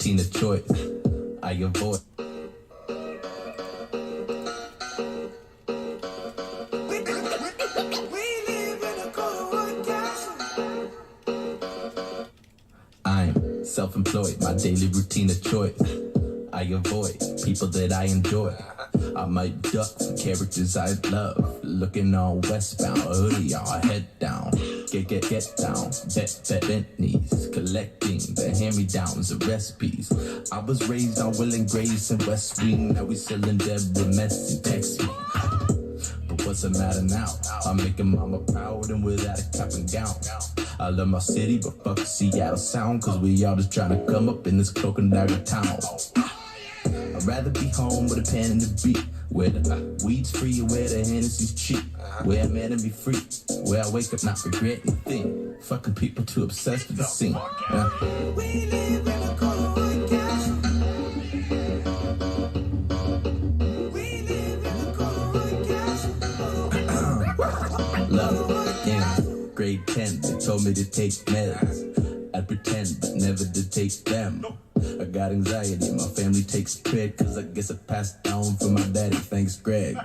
routine of choice. I avoid. I'm self-employed, my daily routine of choice. I avoid people that I enjoy. I might duck for characters I love. Looking all westbound, hoodie on, head down. Get down, bet Bentley's. Collecting the hand-me-downs of recipes. I was raised on Will and Grace and West Wing. Now we selling Deborah Mess and text me. But what's the matter now? I'm making mama proud and without a cap and gown. I love my city, but fuck Seattle sound. Cause we all just trying to come up in this cloak and dagger town. I'd rather be home with a pen and a beat. Where the weed's free and where the Hennessy's cheap. Where I'm at and be free. Where I wake up not regret anything. Fucking people too obsessed with the scene. We live in a cold castle. We live in a cold castle. Love, yeah. Grade 10, they told me to take meds. I'd pretend, but never to take them. I got anxiety, my family takes cred, cause I guess I passed down from my daddy, thanks Greg.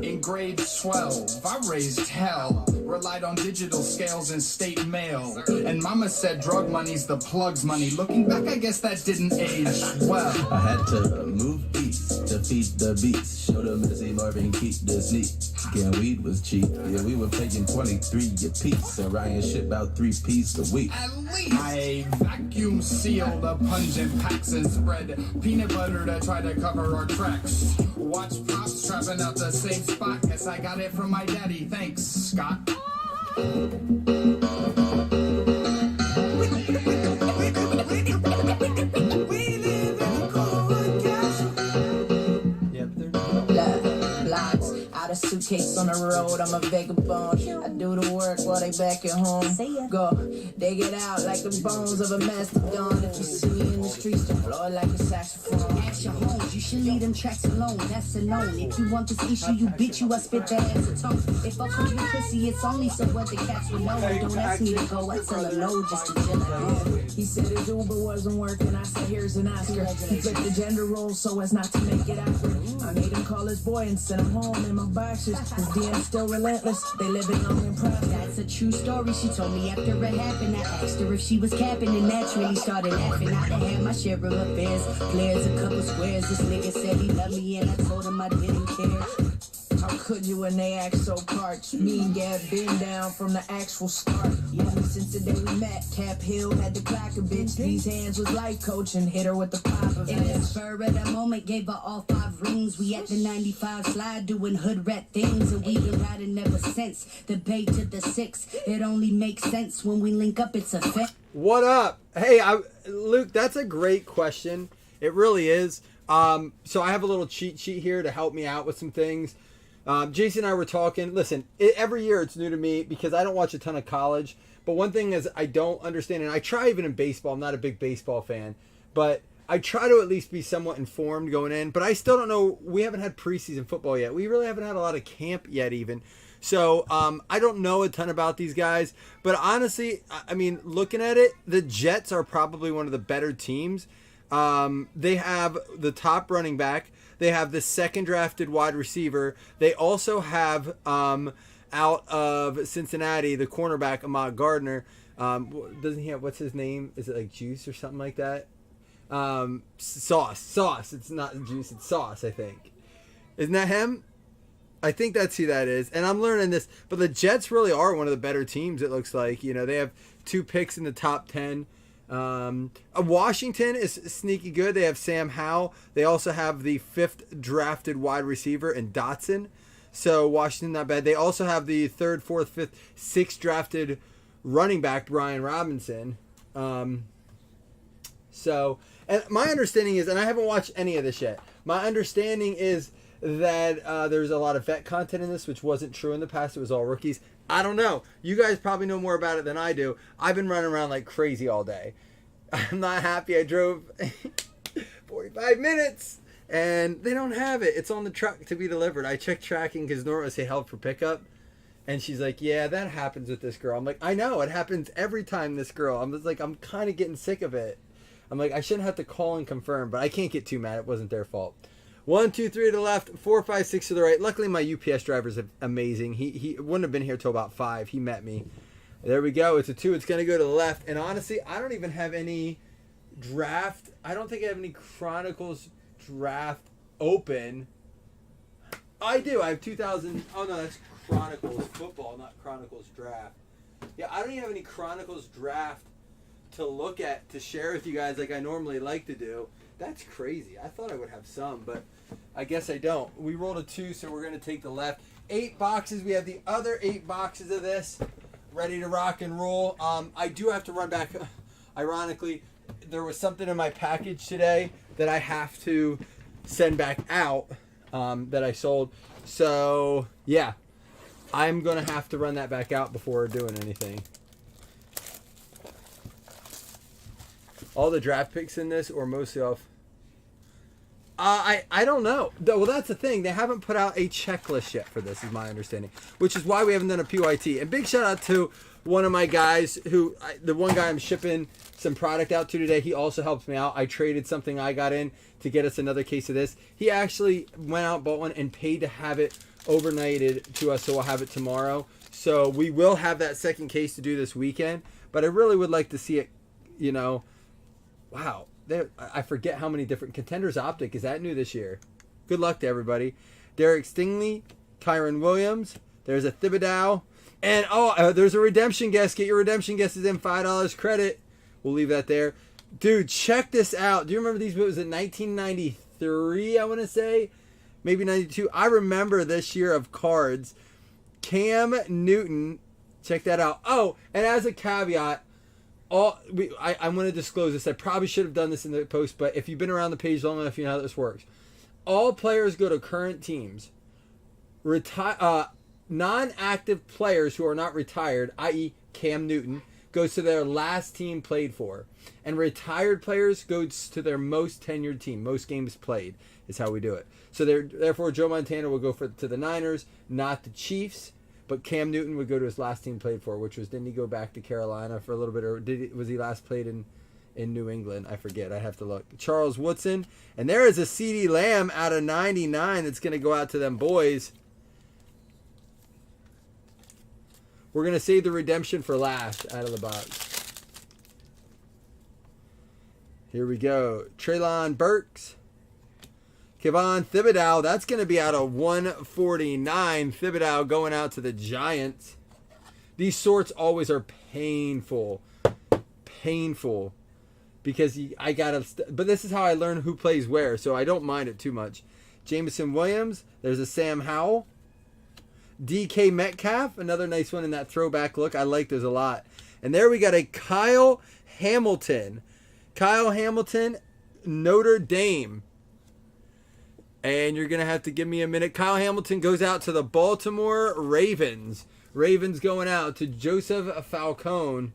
In grade 12, I raised hell, relied on digital scales and state mail. And mama said drug money's the plug's money. Looking back, I guess that didn't age well. I had to move east to feed the beast. Show them to see Marvin keep the sneak. Getting weed was cheap, yeah, we were paying 23 a piece. Orion ship about 3 pieces a week. At least I vacuum sealed the pungent packs and spread peanut butter to try to cover our tracks. Watch pops trapping out the same spot. Guess I got it from my daddy. Thanks, Scott. Suitcase on the road, I'm a vagabond. I do the work while they back at home. Go, they get out like the bones of a mastodon. If you see me in the streets, then blow it like a saxophone. Ask your homes, you should leave them tracks alone. That's a known. If you want this issue, you bitch, you I spit that ass a tone. If I put you pussy, it's only so what the cats would know. Don't ask me to go, I tell her no just to chill at home. He said his Uber wasn't working. I said here's an Oscar. He flipped the gender roles so as not to make it awkward. I made him call his boy and sent him home in my boxers. His DM still relentless. They living long and proud. That's a true story. She told me after it happened. I asked her if she was capping and naturally started laughing. I done had my share of affairs. Players a couple squares. This nigga said he loved me and I told him I didn't care. How could you when they act so parched? Me and Gab been down from the actual start. Only since the day we met, Cap Hill had to clock a bitch. These hands was life coach and hit her with the pop of In the spur of the moment, gave her all 5 rings. We at the 95 slide doing hood rat things. And we been riding ever since. The bay to the 6. It only makes sense when we link up, it's a fit. What up? Hey, Luke, that's a great question. It really is. So I have a little cheat sheet here to help me out with some things. Jason and I were talking. Listen, every year it's new to me because I don't watch a ton of college. But one thing is I don't understand, and I try even in baseball. I'm not a big baseball fan, but I try to at least be somewhat informed going in. But I still don't know. We haven't had preseason football yet. We really haven't had a lot of camp yet even. So I don't know a ton about these guys. But honestly, I mean, looking at it, the Jets are probably one of the better teams. They have the top running back. They have the second drafted wide receiver. They also have, out of Cincinnati, the cornerback, Ahmad Gardner. Doesn't he have, what's his name? Is it like Juice or something like that? Sauce. It's not Juice, it's Sauce, I think. Isn't that him? I think that's who that is. And I'm learning this. But the Jets really are one of the better teams, it looks like. You know, they have 2 picks in the top 10. Washington is sneaky good. They have Sam Howell. They also have the 5th drafted wide receiver in Dotson. So Washington, not bad. They also have the 3rd, 4th, 5th, 6th drafted running back, Brian Robinson. So, and my understanding is, and I haven't watched any of this yet, my understanding is that there's a lot of vet content in this, which wasn't true in the past. It was all rookies. I don't know. You guys probably know more about it than I do. I've been running around like crazy all day. I'm not happy. I drove 45 minutes and they don't have it. It's on the truck to be delivered. I checked tracking because Nora say held for pickup. And she's like, yeah, that happens with this girl. I'm like, I know. It happens every time this girl. I'm just like, I'm kind of getting sick of it. I'm like, I shouldn't have to call and confirm, but I can't get too mad. It wasn't their fault. 1, 2, 3 to the left, 4, 5, 6 to the right. Luckily, my UPS driver's amazing. He wouldn't have been here till about 5. He met me. There we go. It's a 2. It's going to go to the left. And honestly, I don't even have any draft. I don't think I have any Chronicles draft open. I do. I have 2000. Oh, no, that's Chronicles football, not Chronicles draft. Yeah, I don't even have any Chronicles draft to look at, to share with you guys like I normally like to do. That's crazy. I thought I would have some, but I guess I don't. We rolled a 2, so we're going to take the left. 8 boxes. We have the other 8 boxes of this ready to rock and roll. I do have to run back. Ironically, there was something in my package today that I have to send back out that I sold. So, yeah, I'm going to have to run that back out before doing anything. All the draft picks in this, or mostly off? I don't know. Well, that's the thing. They haven't put out a checklist yet for this, is my understanding. Which is why we haven't done a PYT. And big shout out to one of my guys the one guy I'm shipping some product out to today. He also helps me out. I traded something I got in to get us another case of this. He actually went out, bought one, and paid to have it overnighted to us, so we'll have it tomorrow. So we will have that second case to do this weekend. But I really would like to see it, you know. Wow, I forget how many different Contenders Optic. Is that new this year? Good luck to everybody. Derek Stingley, Kyron Williams. There's a Thibodeau. And, there's a redemption guest. Get your redemption guesses in. $5 credit. We'll leave that there. Dude, check this out. Do you remember these movies in 1993, I want to say? Maybe 92. I remember this year of cards. Cam Newton. Check that out. Oh, and as a caveat, I'm going to disclose this. I probably should have done this in the post, but if you've been around the page long enough, you know how this works. All players go to current teams. Non-active players who are not retired, i.e. Cam Newton, goes to their last team played for. And retired players goes to their most tenured team, most games played, is how we do it. So therefore, Joe Montana will go to the Niners, not the Chiefs. But Cam Newton would go to his last team played for, which was, didn't he go back to Carolina for a little bit, or was he last played in New England? I forget. I have to look. Charles Woodson. And there is a CeeDee Lamb out of 99 that's going to go out to them boys. We're going to save the redemption for last out of the box. Here we go. Treylon Burks. Kevon Thibodeau, that's going to be out of 149. Thibodeau going out to the Giants. These sorts always are painful. Painful. Because but this is how I learn who plays where, so I don't mind it too much. Jameson Williams, there's a Sam Howell. DK Metcalf, another nice one in that throwback look. I like those a lot. And there we got a Kyle Hamilton. Kyle Hamilton, Notre Dame. And you're going to have to give me a minute. Kyle Hamilton goes out to the Baltimore Ravens. Ravens going out to Joseph Falcone.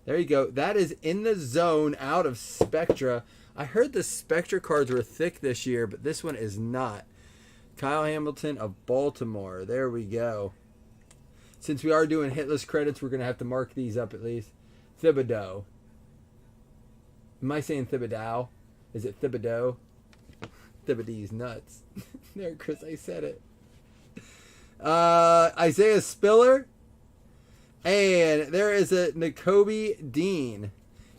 There you go. That is in the zone out of Spectra. I heard the Spectra cards were thick this year, but this one is not. Kyle Hamilton of Baltimore. There we go. Since we are doing hitless credits, we're going to have to mark these up at least. Thibodeau. Am I saying Thibodeau? Is it Thibodeau? Thibodeau's nuts. There, Chris, I said it. Isaiah Spiller. And there is a Nakobe Dean.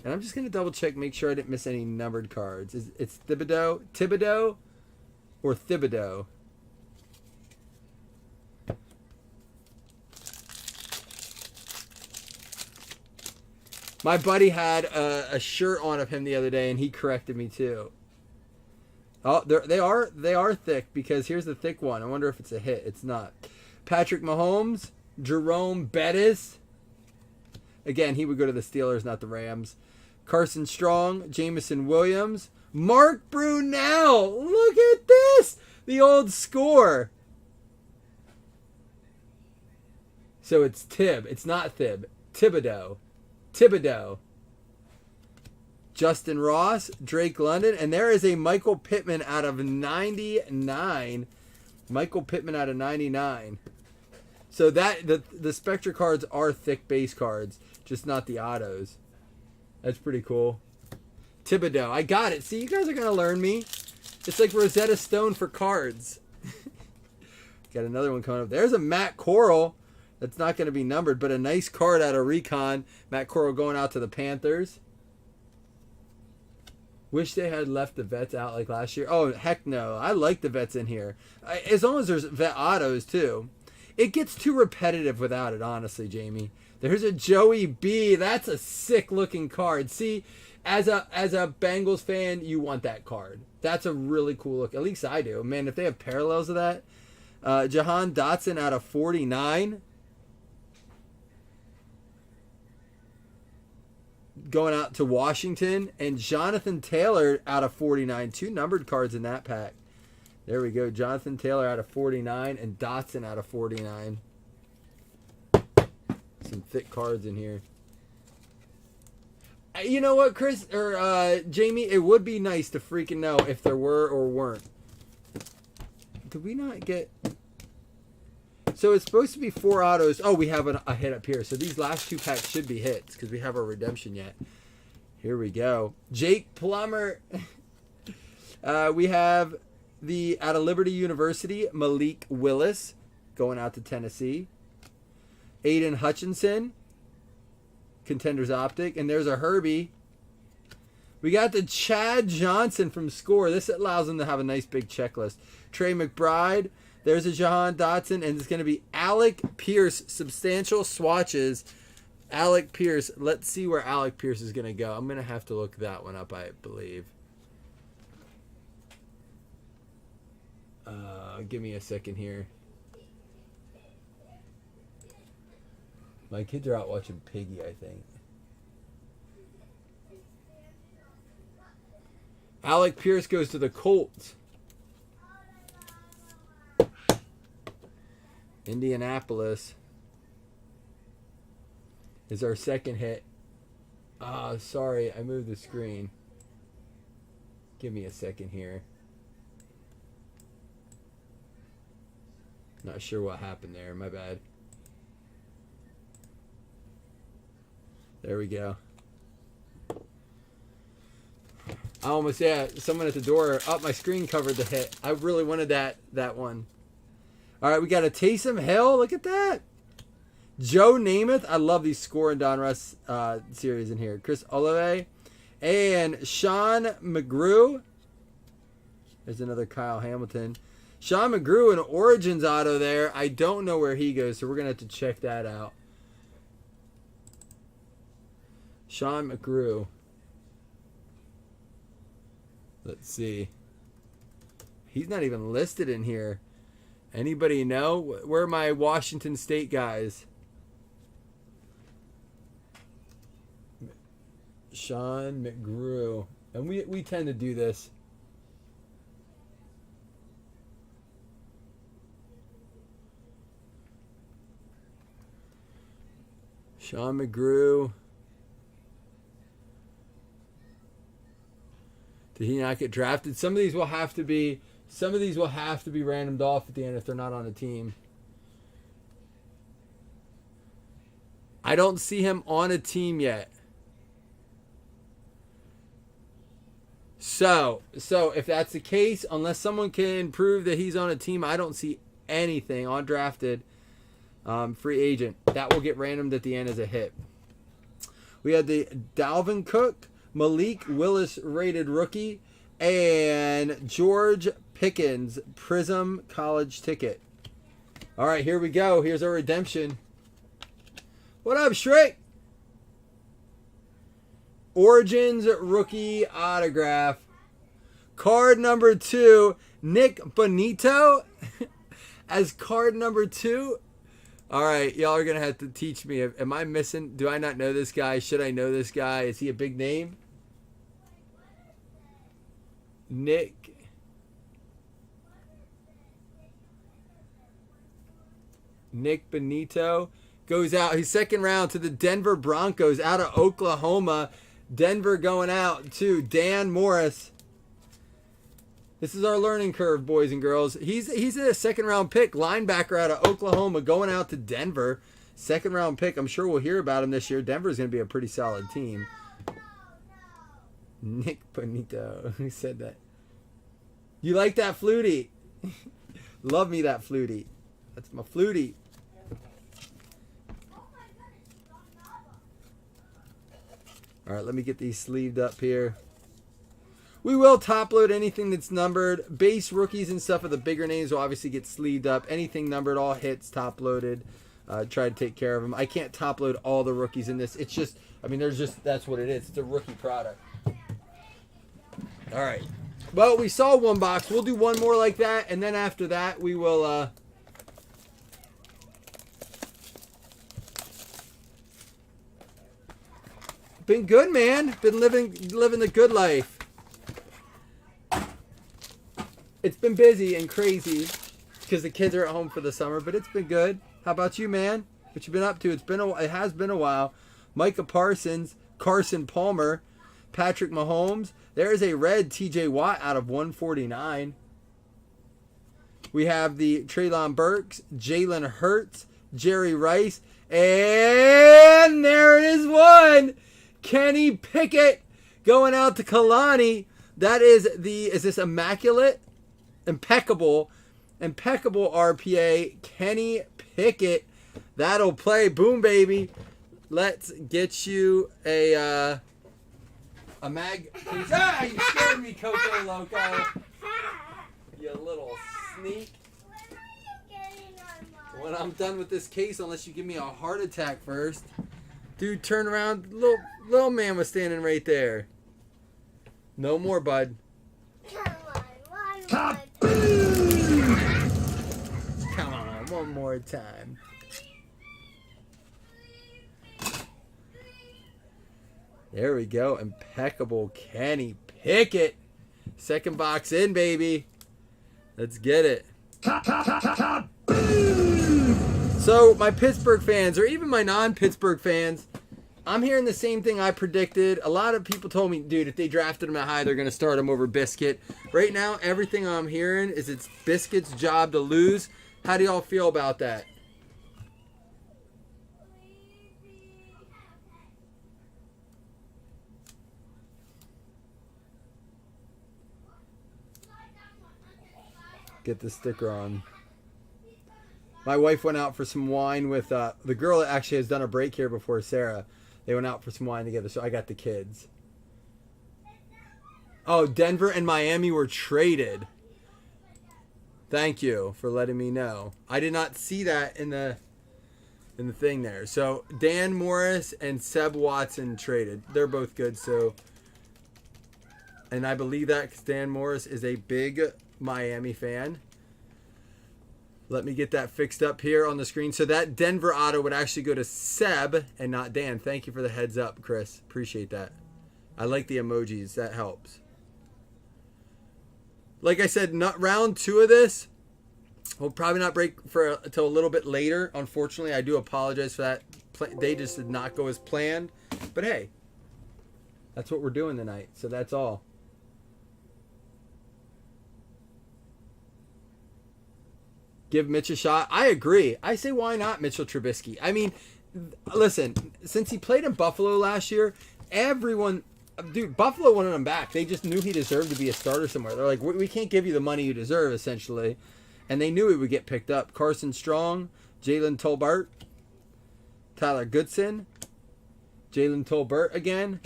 And I'm just going to double check, make sure I didn't miss any numbered cards. It's Thibodeau? Thibodeau? Or Thibodeau? My buddy had a shirt on of him the other day, and he corrected me too. Oh, they are thick, because here's the thick one. I wonder if it's a hit. It's not. Patrick Mahomes, Jerome Bettis. Again, he would go to the Steelers, not the Rams. Carson Strong, Jameson Williams, Mark Brunell. Look at this, the old score. So it's Tib. It's not Thib. Thibodeau. Justin Ross, Drake London, and there is a Michael Pittman out of 99. Michael Pittman out of 99. So that the Spectra cards are thick base cards, just not the autos. That's pretty cool. Thibodeau. I got it. See, you guys are going to learn me. It's like Rosetta Stone for cards. Got another one coming up. There's a Matt Corral. That's not going to be numbered, but a nice card out of Recon. Matt Corral going out to the Panthers. Wish they had left the vets out like last year. Oh, heck no. I like the vets in here. As long as there's vet autos, too. It gets too repetitive without it, honestly, Jamie. There's a Joey B. That's a sick-looking card. See, as a Bengals fan, you want that card. That's a really cool look. At least I do. Man, if they have parallels of that. Jahan Dotson out of 49. Going out to Washington. And Jonathan Taylor out of 49. 2 numbered cards in that pack. There we go. Jonathan Taylor out of 49 and Dotson out of 49. Some thick cards in here. You know what, Chris or Jamie? It would be nice to freaking know if there were or weren't. Did we not get... So it's supposed to be 4 autos. Oh, we have a hit up here. So these last 2 packs should be hits because we have our redemption yet. Here we go. Jake Plummer. We have the out of Liberty University, Malik Willis going out to Tennessee. Aiden Hutchinson, Contenders Optic. And there's a Herbie. We got the Chad Johnson from Score. This allows them to have a nice big checklist. Trey McBride. There's a Jahan Dotson. And it's going to be Alec Pierce. Substantial swatches. Alec Pierce. Let's see where Alec Pierce is going to go. I'm going to have to look that one up, I believe. Give me a second here. My kids are out watching Piggy, I think. Alec Pierce goes to the Colts. Indianapolis is our second hit. Sorry, I moved the screen. Give me a second here. Not sure what happened there. My bad. There we go. I almost, someone at the door. Oh, my screen covered the hit. I really wanted that one. All right, we got a Taysom Hill. Look at that. Joe Namath. I love these Score and Don Russ series in here. Chris Olave. And Sean McGrew. There's another Kyle Hamilton. Sean McGrew, an Origins auto there. I don't know where he goes, so we're going to have to check that out. Sean McGrew. Let's see. He's not even listed in here. Anybody know? Where are my Washington State guys? Sean McGrew. And we tend to do this. Sean McGrew. Did he not get drafted? Some of these will have to be randomed off at the end if they're not on a team. I don't see him on a team yet. So if that's the case, unless someone can prove that he's on a team, I don't see anything undrafted. Free agent. That will get randomed at the end as a hit. We had the Dalvin Cook, Malik Willis rated rookie, and George Pickens Prism college ticket. All right, here we go. Here's our redemption. What up, Shrek? Origins rookie autograph. Card number 2, Nick Bonito as card number 2. All right, y'all are going to have to teach me. Am I missing? Do I not know this guy? Should I know this guy? Is he a big name? Nick Bonito goes out. He's second round to the Denver Broncos out of Oklahoma. Denver going out to Dan Morris. This is our learning curve, boys and girls. He's a second round pick, linebacker out of Oklahoma, going out to Denver. Second round pick. I'm sure we'll hear about him this year. Denver's going to be a pretty solid team. Nick Bonito. Who said that? You like that Flutie? Love me that Flutie. That's my Flutie. All right, let me get these sleeved up here. We will top load anything that's numbered. Base rookies and stuff of the bigger names will obviously get sleeved up. Anything numbered, all hits top loaded. Try to take care of them. I can't top load all the rookies in this. It's just, I mean, that's what it is. It's a rookie product. All right. Well, we saw one box. We'll do one more like that, and then after that, we will. Been good, man. Been living the good life. It's been busy and crazy because the kids are at home for the summer, but it's been good. How about you, man? What you been up to? It has been a while. Micah Parsons, Carson Palmer, Patrick Mahomes. There is a red TJ Watt out of 149. We have the Treylon Burks, Jalen Hurts, Jerry Rice, and there is one. Kenny Pickett going out to Kalani. That is this immaculate? Impeccable RPA. Kenny Pickett. That'll play. Boom, baby. Let's get you a mag. Ah, you scared me, Coco Loco. You little sneak. When I'm done with this case, unless you give me a heart attack first. Dude, turn around. Little man was standing right there. No more, bud. Come on, one more time. There we go. Impeccable Kenny Pickett. Second box in, baby. Let's get it. So, my Pittsburgh fans, or even my non-Pittsburgh fans, I'm hearing the same thing I predicted. A lot of people told me, dude, if they drafted him at high, they're going to start him over Biscuit. Right now, everything I'm hearing is it's Biscuit's job to lose. How do y'all feel about that? Get the sticker on. My wife went out for some wine with the girl that actually has done a break here before, Sarah. They went out for some wine together, so I got the kids. Oh, Denver and Miami were traded. Thank you for letting me know. I did not see that in the thing there. So Dan Morris and Seb Watson traded. They're both good. So, and I believe that because Dan Morris is a big Miami fan. Let me get that fixed up here on the screen. So that Denver auto would actually go to Seb and not Dan. Thank you for the heads up, Chris. Appreciate that. I like the emojis. That helps. Like I said, round 2 of this will probably not break until a little bit later. Unfortunately, I do apologize for that. They just did not go as planned. But hey, that's what we're doing tonight. So that's all. Give Mitch a shot. I agree. I say, why not Mitchell Trubisky? I mean, listen, since he played in Buffalo last year, everyone, dude, Buffalo wanted him back. They just knew he deserved to be a starter somewhere. They're like, we can't give you the money you deserve, essentially. And they knew he would get picked up. Carson Strong, Jalen Tolbert, Tyler Goodson, Jalen Tolbert again,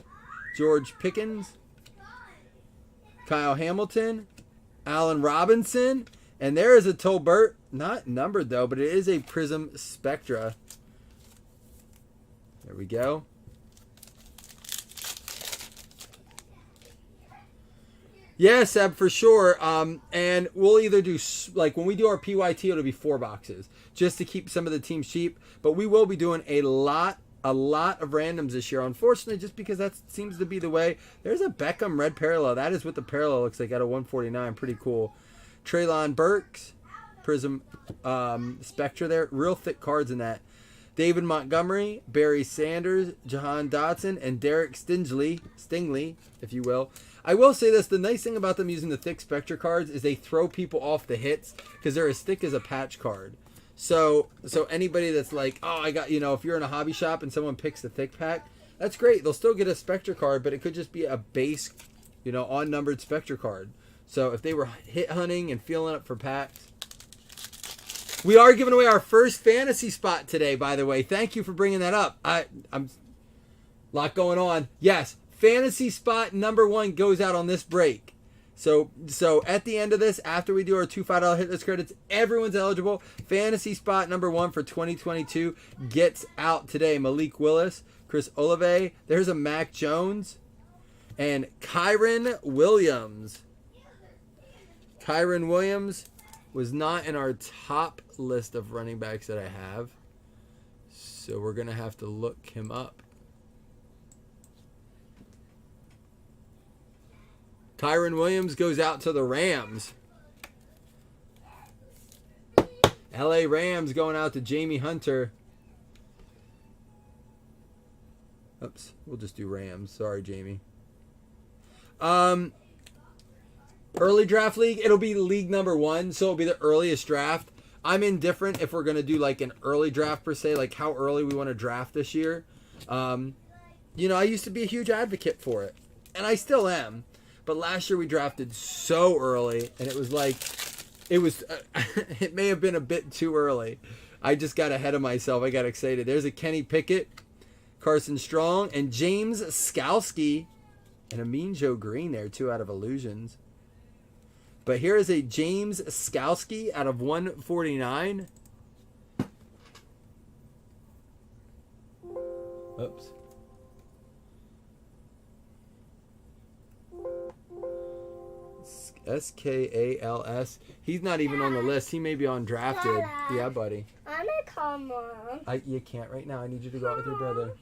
George Pickens, Kyle Hamilton, Allen Robinson, and there is a Tolbert, not numbered though, but it is a Prism Spectra. There we go. Yeah, Seb, for sure. And we'll either do, like when we do our PYT, it'll be 4 boxes just to keep some of the teams cheap. But we will be doing a lot of randoms this year. Unfortunately, just because that seems to be the way. There's a Beckham red parallel. That is what the parallel looks like out of 149. Pretty cool. Treylon Burks, Prism Spectra there. Real thick cards in that. David Montgomery, Barry Sanders, Jahan Dotson, and Derek Stingley, if you will. I will say this, the nice thing about them using the thick Spectra cards is they throw people off the hits because they're as thick as a patch card. So anybody that's like, oh, I got, if you're in a hobby shop and someone picks the thick pack, That's great. They'll still get a Spectre card, but it could just be a base, unnumbered Spectre card. So if they were hit hunting and feeling up for packs. We are giving away our first fantasy spot today, by the way. Thank you for bringing that up. I'm a lot going on. Yes, fantasy spot number 1 goes out on this break. So at the end of this, after we do our 2 $5 hit list credits, everyone's eligible. Fantasy spot number 1 for 2022 gets out today. Malik Willis, Chris Olave, there's a Mac Jones, and Kyron Williams. Kyron Williams was not in our top list of running backs that I have, so we're going to have to look him up. Kyron Williams goes out to the Rams. LA Rams going out to Jamie Hunter. Oops, we'll just do Rams. Sorry, Jamie. Early draft league, it'll be league number 1, so it'll be the earliest draft. I'm indifferent if we're going to do like an early draft per se, like how early we want to draft this year. I used to be a huge advocate for it, and I still am. But last year we drafted so early, and it was it may have been a bit too early. I just got ahead of myself. I got excited. There's a Kenny Pickett, Carson Strong, and James Skalski, and a Mean Joe Green there, 2 out of Illusions. But here is a James Skalski out of 149. Oops. Skals. He's not even on the list. He may be on drafted. Dada. Yeah, buddy. I'm a come on. You can't right now. I need you to go out with your brother.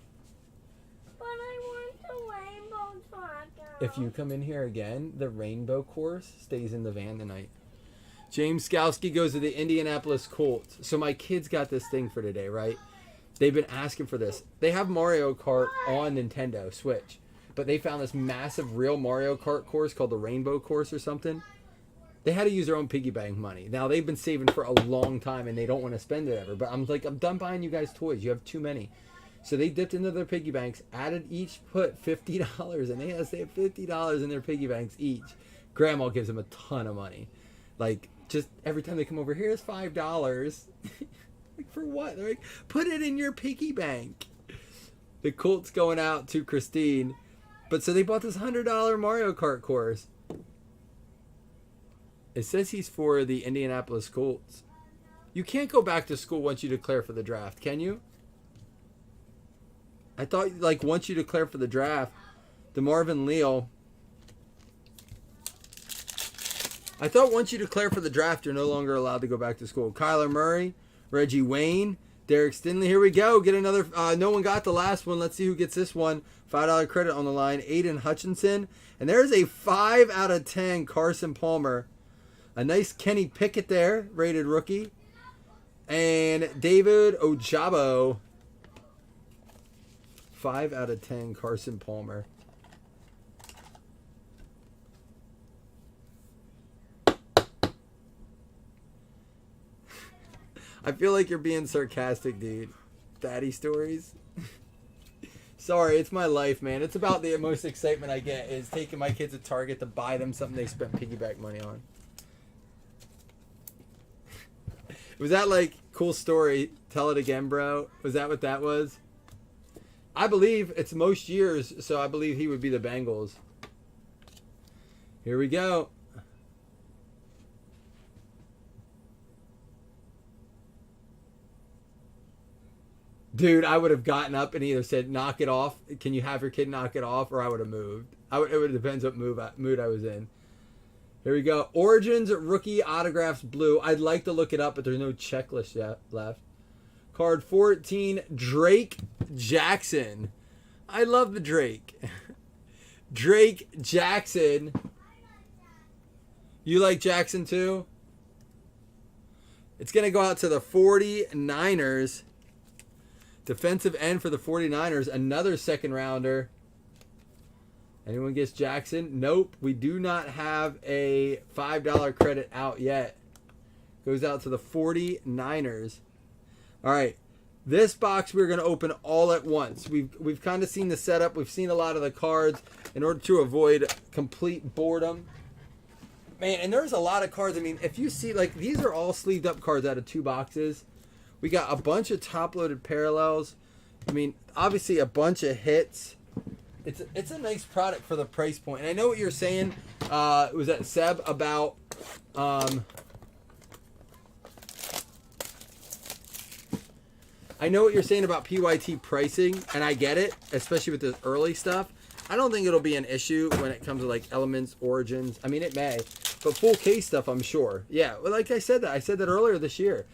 But I want the rainbow taco. If you come in here again, the rainbow course stays in the van tonight. James Skalski goes to the Indianapolis Colts. So my kids got this thing for today, right? They've been asking for this. They have Mario Kart on Nintendo Switch. But they found this massive real Mario Kart course called the Rainbow Course or something. They had to use their own piggy bank money. Now, they've been saving for a long time, and they don't want to spend it ever. But I'm done buying you guys toys. You have too many. So they dipped into their piggy banks, put $50, and they have $50 in their piggy banks each. Grandma gives them a ton of money. Like, just every time they come over, here's $5. Like, for what? They're like, put it in your piggy bank. The Colts going out to Christine. But so they bought this $100 Mario Kart course. It says he's for the Indianapolis Colts. You can't go back to school once you declare for the draft, can you? I thought, once you declare for the draft, DeMarvin Leal. I thought once you declare for the draft, you're no longer allowed to go back to school. Kyler Murray, Reggie Wayne, Derek Stinley. Here we go. Get another. No one got the last one. Let's see who gets this one. $5 credit on the line. Aiden Hutchinson. And there's a 5 out of 10 Carson Palmer. A nice Kenny Pickett there, rated rookie. And David Ojabo. 5 out of 10 Carson Palmer. I feel like you're being sarcastic, dude. Daddy stories. Sorry, it's my life, man. It's about the most excitement I get is taking my kids to Target to buy them something they spent piggyback money on. Was that cool story? Tell it again, bro. Was that what that was? I believe it's most years, so I believe he would be the Bengals. Here we go. Dude, I would have gotten up and either said, knock it off. Can you have your kid knock it off? Or I would have moved. It would depends what mood I was in. Here we go. Origins rookie autographs blue. I'd like to look it up, but there's no checklist yet left. Card 14, Drake Jackson. I love the Drake. Drake Jackson. You like Jackson too? It's going to go out to the 49ers. Defensive end for the 49ers. Another second rounder. Anyone gets Jackson? Nope. We do not have a $5 credit out yet. Goes out to the 49ers. All right. This box we're going to open all at once. We've kind of seen the setup. We've seen a lot of the cards in order to avoid complete boredom. Man, and there's a lot of cards. I mean, if you see, like, these are all sleeved up cards out of 2 boxes. We got a bunch of top-loaded parallels. I mean, obviously a bunch of hits. It's a nice product for the price point. And I know what you're saying. Was that Seb about... I know what you're saying about PYT pricing, and I get it, especially with the early stuff. I don't think it'll be an issue when it comes to like Elements, Origins. I mean, it may, but full case stuff, I'm sure. Yeah, well, like I said that earlier this year.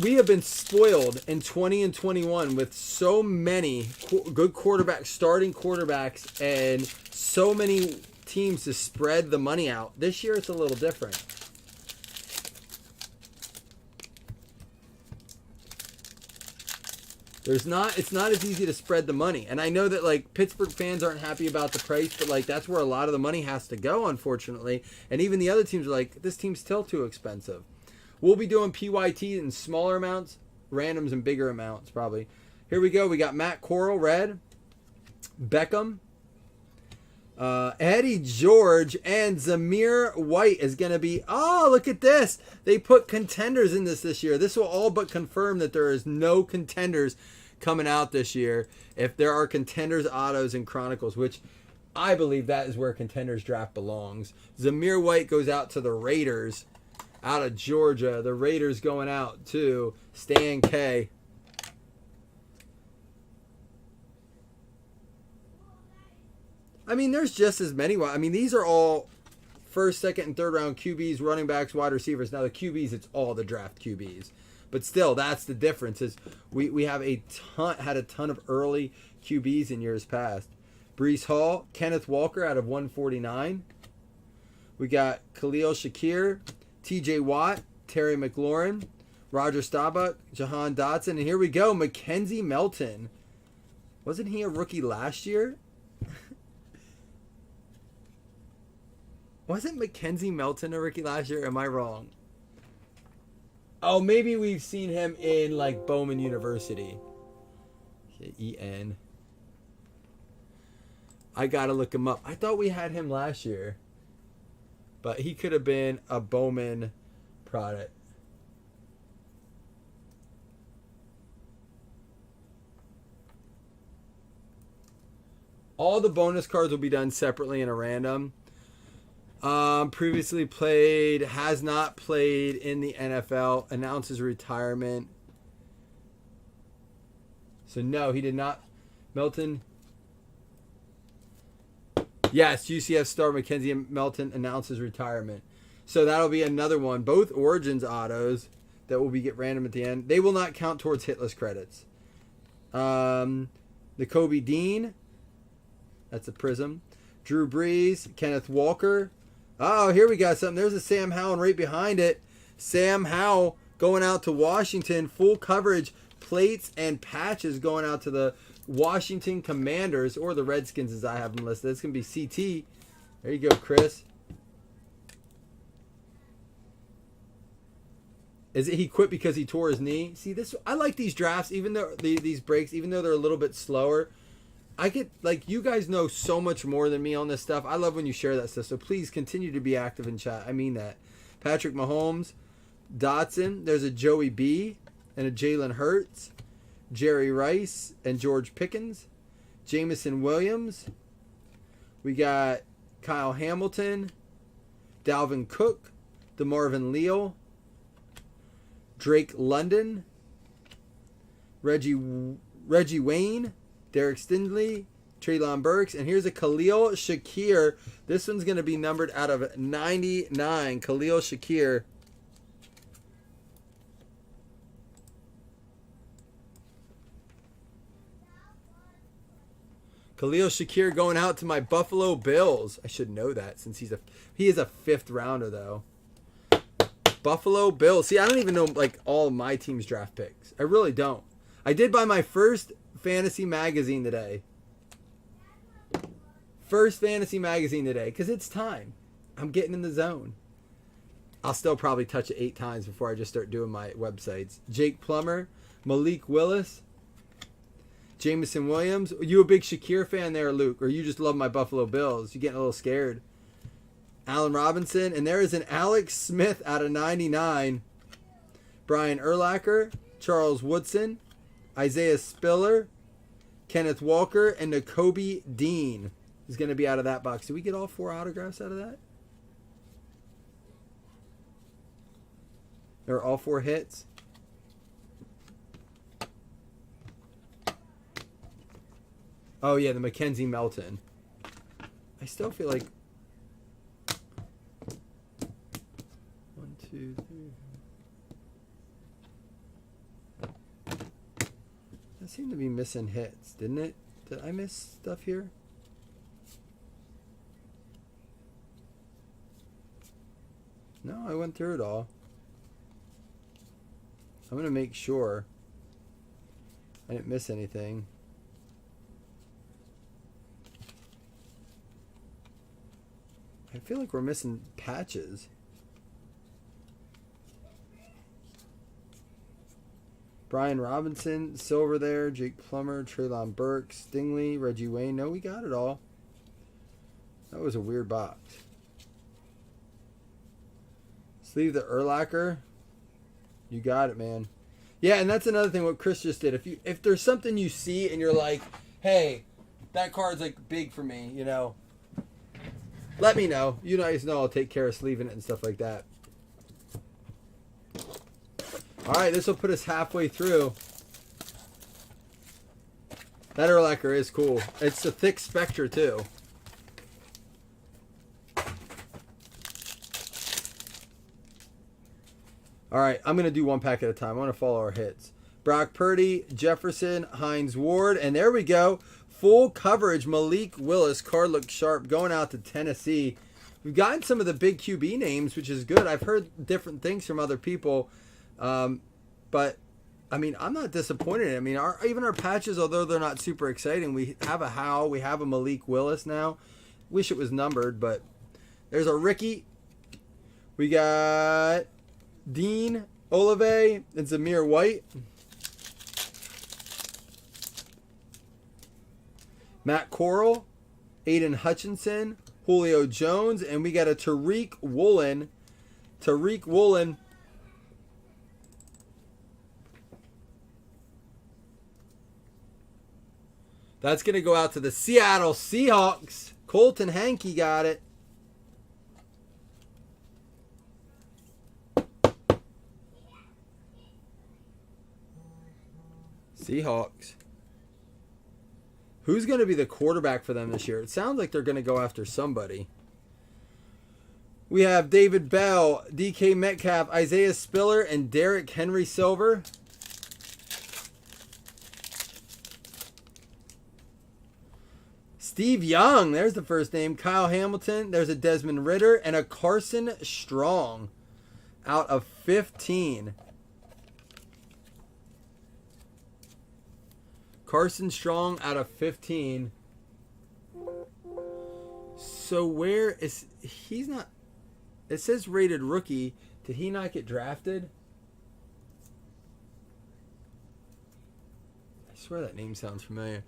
We have been spoiled in 20 and 21 with so many good quarterbacks, starting quarterbacks, and so many teams to spread the money out. This year, it's a little different. It's not as easy to spread the money. And I know that like Pittsburgh fans aren't happy about the price, but like that's where a lot of the money has to go, unfortunately. And even the other teams are like, this team's still too expensive. We'll be doing PYT in smaller amounts, randoms in bigger amounts probably. Here we go. We got Matt Corral, red. Beckham. Eddie George and Zamir White is going to be... Oh, look at this. They put contenders in this year. This will all but confirm that there is no contenders coming out this year. If there are contenders autos in Chronicles, which I believe that is where contenders draft belongs. Zamir White goes out to the Raiders out of Georgia. The Raiders going out to Stan K. I mean, there's just as many. I mean, these are all first, second, and third round QBs, running backs, wide receivers. Now the QBs, it's all the draft QBs. But still, that's the difference. Is we have had a ton of early QBs in years past. Brees Hall, Kenneth Walker out of 149. We got Khalil Shakir, T.J. Watt, Terry McLaurin, Roger Staubach, Jahan Dotson, and here we go, Mackenzie Melton. Wasn't he a rookie last year? Wasn't Mackenzie Melton a rookie last year? Am I wrong? Oh, maybe we've seen him in like Bowman University. E-N. I gotta look him up. I thought we had him last year. But he could have been a Bowman product. All the bonus cards will be done separately in a random. Previously played, has not played in the NFL, announces retirement. So no, he did not. Melton. Yes, UCF star Mackenzie Melton announces retirement. So that'll be another one. Both Origins autos that will be get random at the end. They will not count towards hitless credits. The Kobe Dean. That's a Prism. Drew Brees, Kenneth Walker. Oh, here we got something. There's a Sam Howell, and right behind it, Sam Howell going out to Washington. Full coverage, plates and patches going out to the Washington Commanders, or the Redskins as I have them listed. It's going to be CT. There you go, Chris. Is it he quit because he tore his knee? See, this I like these drafts, even though these breaks, even though they're a little bit slower. I get, like, you guys know so much more than me on this stuff. I love when you share that stuff, so please continue to be active in chat. I mean that. Patrick Mahomes, Dotson, there's a Joey B and a Jalen Hurts, Jerry Rice and George Pickens, Jamison Williams. We got Kyle Hamilton, Dalvin Cook, DeMarvin Leal, Drake London, Reggie Wayne, Derek Stingley, Treylon Burks, and here's a Khalil Shakir. This one's going to be numbered out of 99. Khalil Shakir. Khalil Shakir going out to my Buffalo Bills. I should know that since he is a 5th rounder though. Buffalo Bills. See, I don't even know like all of my team's draft picks. I really don't. I did buy my first fantasy magazine today. First fantasy magazine today, because it's time. I'm getting in the zone. I'll still probably touch it 8 times before I just start doing my websites. Jake Plummer, Malik Willis, Jameson Williams. Are you a big Shakir fan there, Luke? Or you just love my Buffalo Bills? You getting a little scared? Allen Robinson. And there is an Alex Smith out of 99. Brian Urlacher, Charles Woodson, Isaiah Spiller, Kenneth Walker, and Nakobe Dean is going to be out of that box. Did we get all 4 autographs out of that? Or all 4 hits? Oh, yeah, the Mackenzie Melton. I still feel like... 1, 2, 3... That seemed to be missing hits, didn't it? Did I miss stuff here? No, I went through it all. I'm going to make sure I didn't miss anything. I feel like we're missing patches. Brian Robinson, Silver there, Jake Plummer, Treylon Burks, Stingley, Reggie Wayne. No, we got it all. That was a weird box. Sleeve the Urlacher. You got it, man. Yeah, and that's another thing what Chris just did. If there's something you see and you're like, hey, that card's like big for me, you know, let me know. You guys know I'll take care of sleeving it and stuff like that. All right, this will put us halfway through. That Urlacher is cool. It's a thick Spectre, too. All right, I'm going to do 1 pack at a time. I want to follow our hits. Brock Purdy, Jefferson, Hines Ward, and there we go. Full coverage, Malik Willis. Card looks sharp. Going out to Tennessee. We've gotten some of the big QB names, which is good. I've heard different things from other people. But, I mean, I'm not disappointed. I mean, even our patches, although they're not super exciting, we have a Howe. We have a Malik Willis now. Wish it was numbered, but there's a Ricky. We got Dean, Olave, and Zamir White. Matt Corral, Aiden Hutchinson, Julio Jones, and we got a Tariq Woolen. Tariq Woolen. That's going to go out to the Seattle Seahawks. Colton Hankey got it. Seahawks. Who's going to be the quarterback for them this year? It sounds like they're going to go after somebody. We have David Bell, DK Metcalf, Isaiah Spiller, and Derrick Henry Silver. Steve Young, there's the first name. Kyle Hamilton, there's a Desmond Ridder, and a Carson Strong out of 15. Carson Strong out of 15. So where is... He's not... It says rated rookie. Did he not get drafted? I swear that name sounds familiar.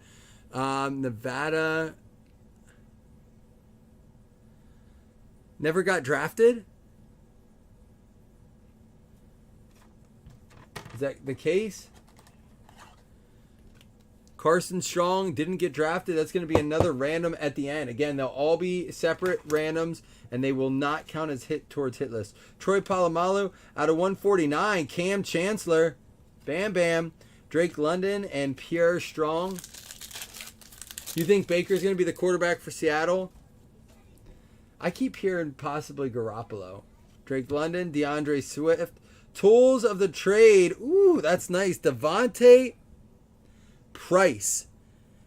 Nevada. Never got drafted? Is that the case? Carson Strong didn't get drafted. That's going to be another random at the end. Again, they'll all be separate randoms, and they will not count as hit towards hit list. Troy Polamalu out of 149. Cam Chancellor. Bam Bam. Drake London and Pierre Strong. You think Baker's going to be the quarterback for Seattle? I keep hearing possibly Garoppolo. Drake London, DeAndre Swift. Tools of the trade. Ooh, that's nice. Devontae Price.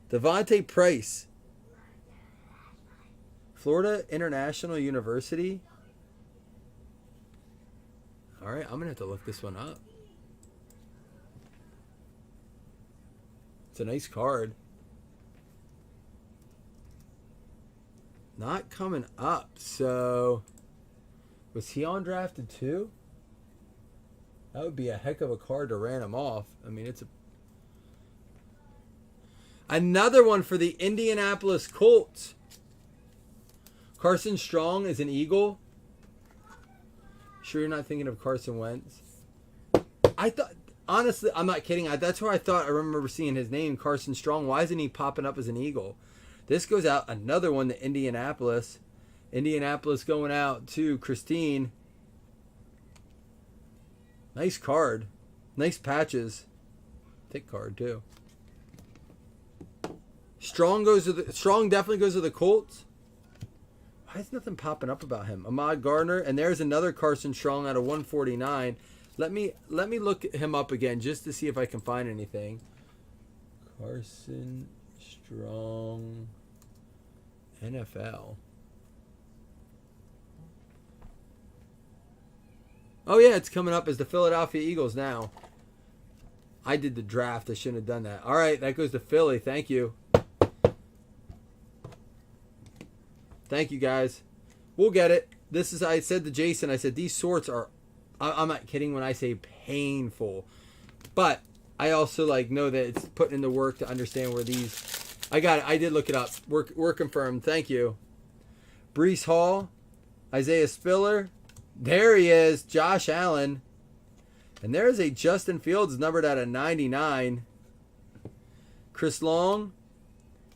Devontae Price. Florida International University. All right, I'm going to have to look this one up. It's a nice card. Not coming up, so Was he undrafted too? That would be a heck of a card to ran him off. I mean, it's another one for the Indianapolis Colts. Carson Strong is an Eagle. Sure you're not thinking of Carson Wentz? I thought, honestly, I'm not kidding. That's where I remember seeing his name, Carson Strong. Why isn't he popping up as an Eagle? This goes out, another one to Indianapolis. Indianapolis going out to Christine. Nice card. Nice patches. Thick card too. Strong definitely goes to the Colts. Why is nothing popping up about him? Ahmad Gardner, and there's another Carson Strong out of 149. Let me look him up again just to see if I can find anything. Carson Strong, NFL. Oh yeah, it's coming up as the Philadelphia Eagles now. I did the draft. I shouldn't have done that. All right, that goes to Philly. Thank you. Thank you, guys. We'll get it. This is, I said to Jason, I said, these sorts are, I'm not kidding when I say painful. But I also know that it's putting in the work to understand where these, I got it. I did look it up. We're confirmed. Thank you. Brees Hall, Isaiah Spiller. There he is, Josh Allen. And there's a Justin Fields numbered out of 99. Chris Long,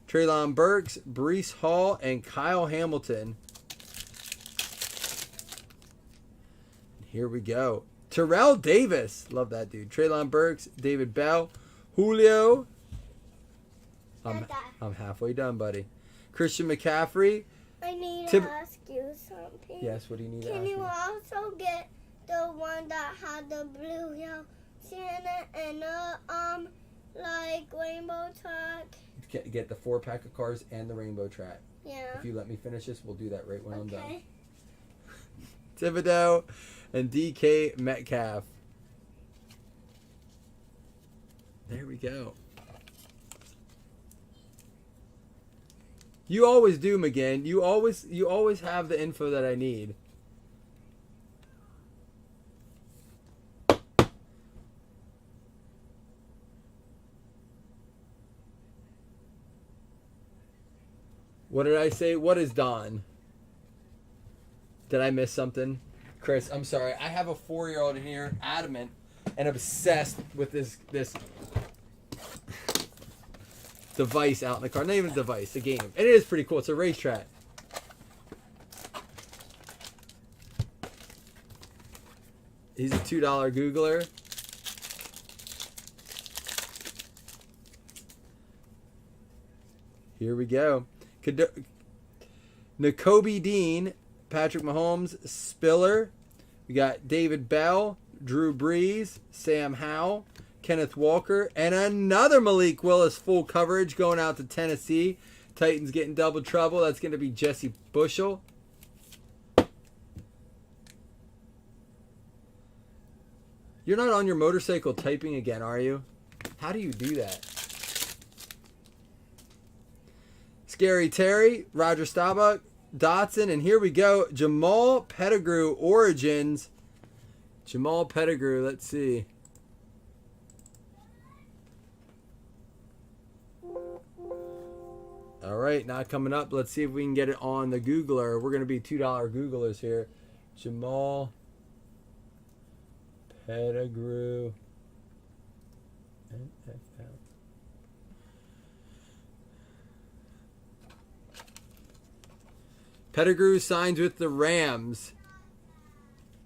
Treylon Burks, Brees Hall, and Kyle Hamilton. Here we go. Terrell Davis. Love that dude. Treylon Burks, David Bell, Julio. I'm halfway done, buddy. Christian McCaffrey. I need to ask you something. Yes, what do you need to ask Can me? you also get the one that had the blue yellow Santa and rainbow track? Get the 4-pack of cards and the rainbow track. Yeah. If you let me finish this, we'll do that right when I'm done. Okay. Thibodeau and DK Metcalf. There we go. You always do, McGinn. You always have the info that I need. What did I say? What is Don? Did I miss something? Chris, I'm sorry. I have a 4-year-old in here, adamant and obsessed with this device out in the car. Not even a device, a game. And it is pretty cool. It's a racetrack. He's a $2 Googler. Here we go. N'Kobe Dean, Patrick Mahomes, Spiller. We got David Bell, Drew Brees, Sam Howell, Kenneth Walker, and another Malik Willis full coverage going out to Tennessee. Titans getting double trouble. That's going to be Jesse Bushel. You're not on your motorcycle typing again, are you? How do you do that? Scary Terry, Roger Staubach, Dotson, and here we go. Jamal Pettigrew Origins. Jamal Pettigrew, let's see. All right, now coming up, let's see if we can get it on the Googler. We're going to be $2 Googlers here. Jamal Pettigrew. NFL. Pettigrew signs with the Rams.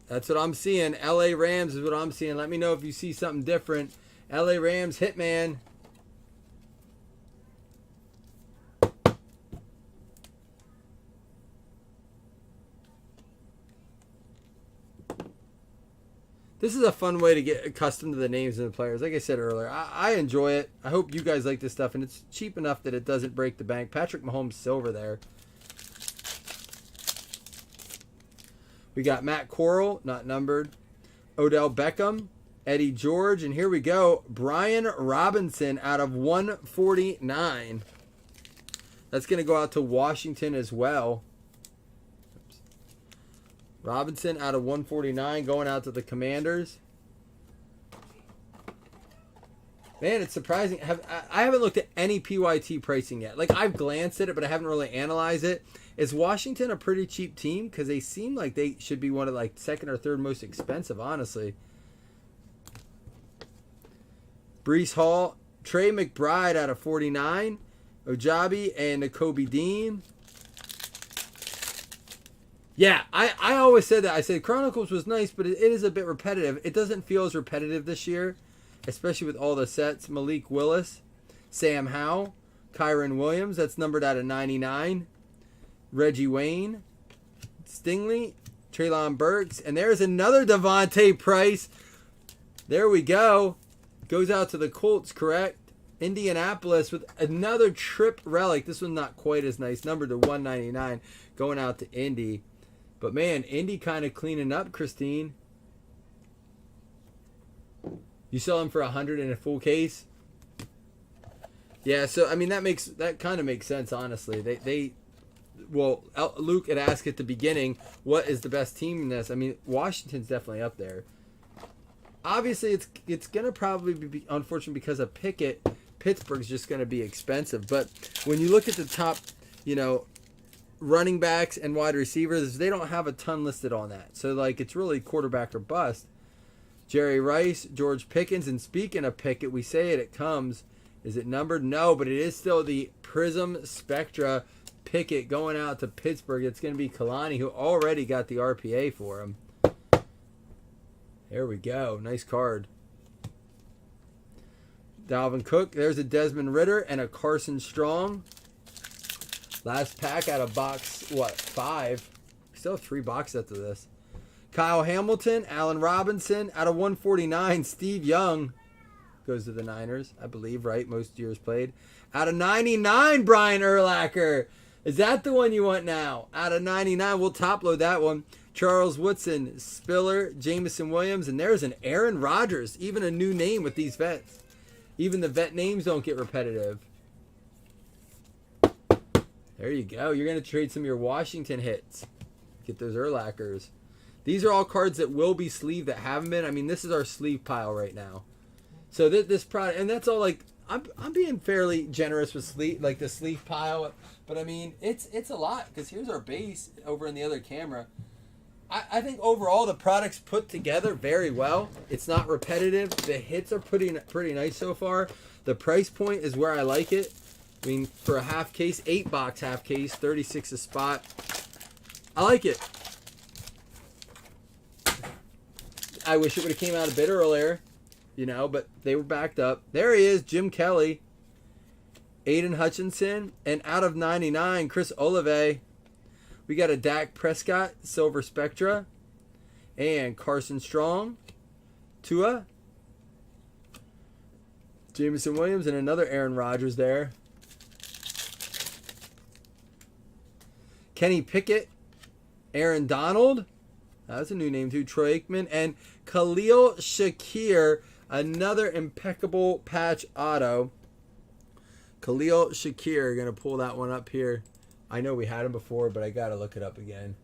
That's what I'm seeing. LA Rams is what I'm seeing. Let me know if you see something different. LA Rams Hitman. This is a fun way to get accustomed to the names of the players. Like I said earlier, I enjoy it. I hope you guys like this stuff, and it's cheap enough that it doesn't break the bank. Patrick Mahomes silver there. We got Matt Corral, not numbered. Odell Beckham, Eddie George, and here we go. Brian Robinson out of 149. That's going to go out to Washington as well. Robinson out of 149 going out to the Commanders. Man, it's surprising. I haven't looked at any PYT pricing yet. Like, I've glanced at it, but I haven't really analyzed it. Is Washington a pretty cheap team? Because they seem like they should be one of, like, second or third most expensive, honestly. Brees Hall, Trey McBride out of 49. Ojabi and Nakobe Dean. Yeah, I always said that. I said Chronicles was nice, but it is a bit repetitive. It doesn't feel as repetitive this year, especially with all the sets. Malik Willis, Sam Howell, Kyron Williams, that's numbered out of 99. Reggie Wayne, Stingley, Treylon Burks, and there's another Devontae Price. There we go. Goes out to the Colts, correct? Indianapolis with another trip relic. This one's not quite as nice. Numbered to 199. Going out to Indy. But man, Indy kind of cleaning up, Christine. You sell them for 100 in a full case? Yeah, so I mean that kind of makes sense, honestly. Well, Luke had asked at the beginning, what is the best team in this? I mean, Washington's definitely up there. Obviously, it's going to probably be unfortunate because of Pickett. Pittsburgh's just going to be expensive. But when you look at the top, running backs and wide receivers, they don't have a ton listed on that. So, it's really quarterback or bust. Jerry Rice, George Pickens, and speaking of Pickett, we say it comes. Is it numbered? No, but it is still the Prism Spectra Pickett going out to Pittsburgh. It's going to be Kalani, who already got the RPA for him. There we go. Nice card. Dalvin Cook. There's a Desmond Ridder and a Carson Strong. Last pack out of box, 5? We still have 3 boxes after this. Kyle Hamilton, Allen Robinson. Out of 149, Steve Young goes to the Niners, I believe, right? Most years played. Out of 99, Brian Urlacher. Is that the one you want now? Out of 99, we'll top load that one. Charles Woodson, Spiller, Jameson Williams, and there's an Aaron Rodgers. Even a new name with these vets. Even the vet names don't get repetitive. There you go. You're going to trade some of your Washington hits. Get those Urlachers. These are all cards that will be sleeved that haven't been. I mean, this is our sleeve pile right now. So this product, and that's all I'm being fairly generous with the sleeve pile, but I mean it's a lot because here's our base over in the other camera. I think overall the product's put together very well. It's not repetitive. The hits are pretty nice so far. The price point is where I like it. I mean, for a half case, 8-box half case, 36 a spot. I like it. I wish it would have came out a bit earlier, but they were backed up. There he is, Jim Kelly, Aiden Hutchinson, and out of 99, Chris Olave. We got a Dak Prescott, Silver Spectra, and Carson Strong, Tua, Jameson Williams, and another Aaron Rodgers there. Kenny Pickett, Aaron Donald, that's a new name too, Troy Aikman, and Khalil Shakir, another impeccable patch auto. Khalil Shakir, going to pull that one up here. I know we had him before, but I got to look it up again.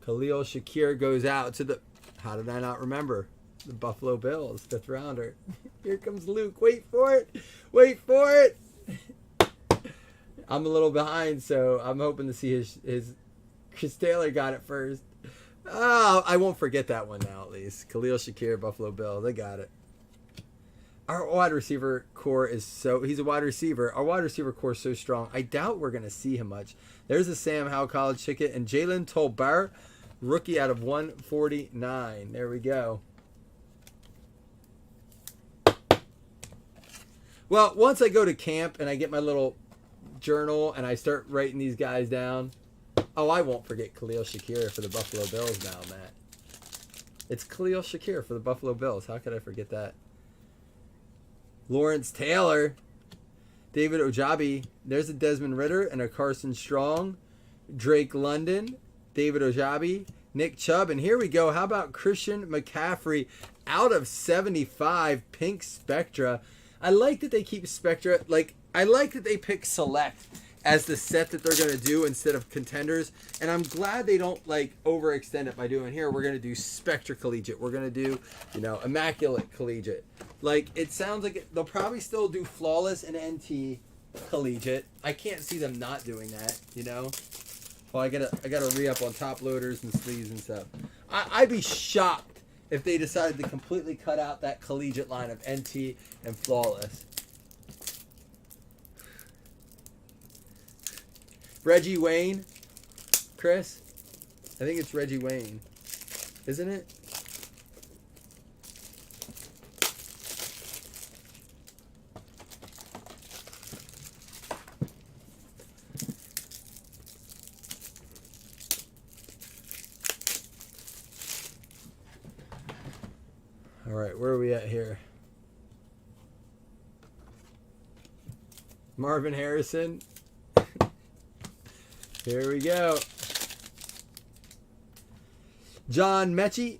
Khalil Shakir goes out to the, how did I not remember? The Buffalo Bills, 5th rounder. Here comes Luke. Wait for it. Wait for it. I'm a little behind, so I'm hoping to see his Chris Taylor got it first. Oh, I won't forget that one now, at least. Khalil Shakir, Buffalo Bills. They got it. Our wide receiver core he's a wide receiver. Our wide receiver core is so strong. I doubt we're going to see him much. There's a Sam Howell college ticket and Jalen Tolbert, rookie out of 149. There we go. Well, once I go to camp and I get my little journal and I start writing these guys down, I won't forget Khalil Shakir for the Buffalo Bills now, Matt. It's Khalil Shakir for the Buffalo Bills. How could I forget that? Lawrence Taylor, David Ojabi. There's a Desmond Ridder and a Carson Strong. Drake London, David Ojabi, Nick Chubb. And here we go. How about Christian McCaffrey out of 75, pink Spectra. I like that they keep Spectra. I like that they pick select. as the set that they're going to do instead of contenders. And I'm glad they don't like overextend it by doing here. We're going to do Spectra Collegiate. We're going to do, you know, Immaculate Collegiate. Like, it sounds like they'll probably still do Flawless and NT Collegiate. I can't see them not doing that, you know. Well, I gotta re-up on top loaders and sleeves and stuff. I'd be shocked if they decided to completely cut out that collegiate line of NT and Flawless. Reggie Wayne, Chris? I think it's Reggie Wayne. Isn't it? All right, where are we at here? Marvin Harrison. Here we go. John Mechie.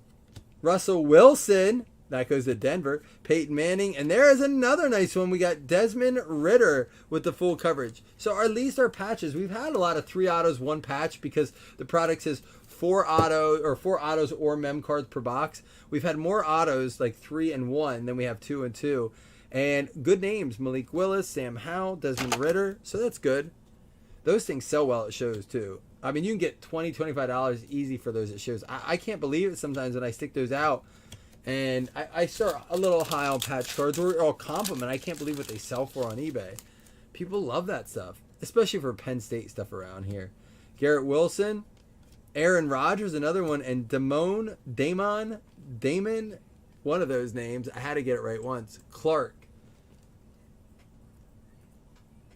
Russell Wilson. That goes to Denver. Peyton Manning. And there is another nice one. We got Desmond Ridder with the full coverage. So at least our patches. We've had a lot of 3 autos, 1 patch because the product says 4 autos or mem cards per box. We've had more autos, like 3 and 1, than we have 2 and 2. And good names. Malik Willis, Sam Howell, Desmond Ridder. So that's good. Those things sell well at shows too. I mean, you can get $20, $25 easy for those at shows. I can't believe it sometimes when I stick those out. And I start a little high on patch cards or I'll compliment. I can't believe what they sell for on eBay. People love that stuff, especially for Penn State stuff around here. Garrett Wilson, Aaron Rodgers, another one, and Damon, one of those names. I had to get it right once. Clark.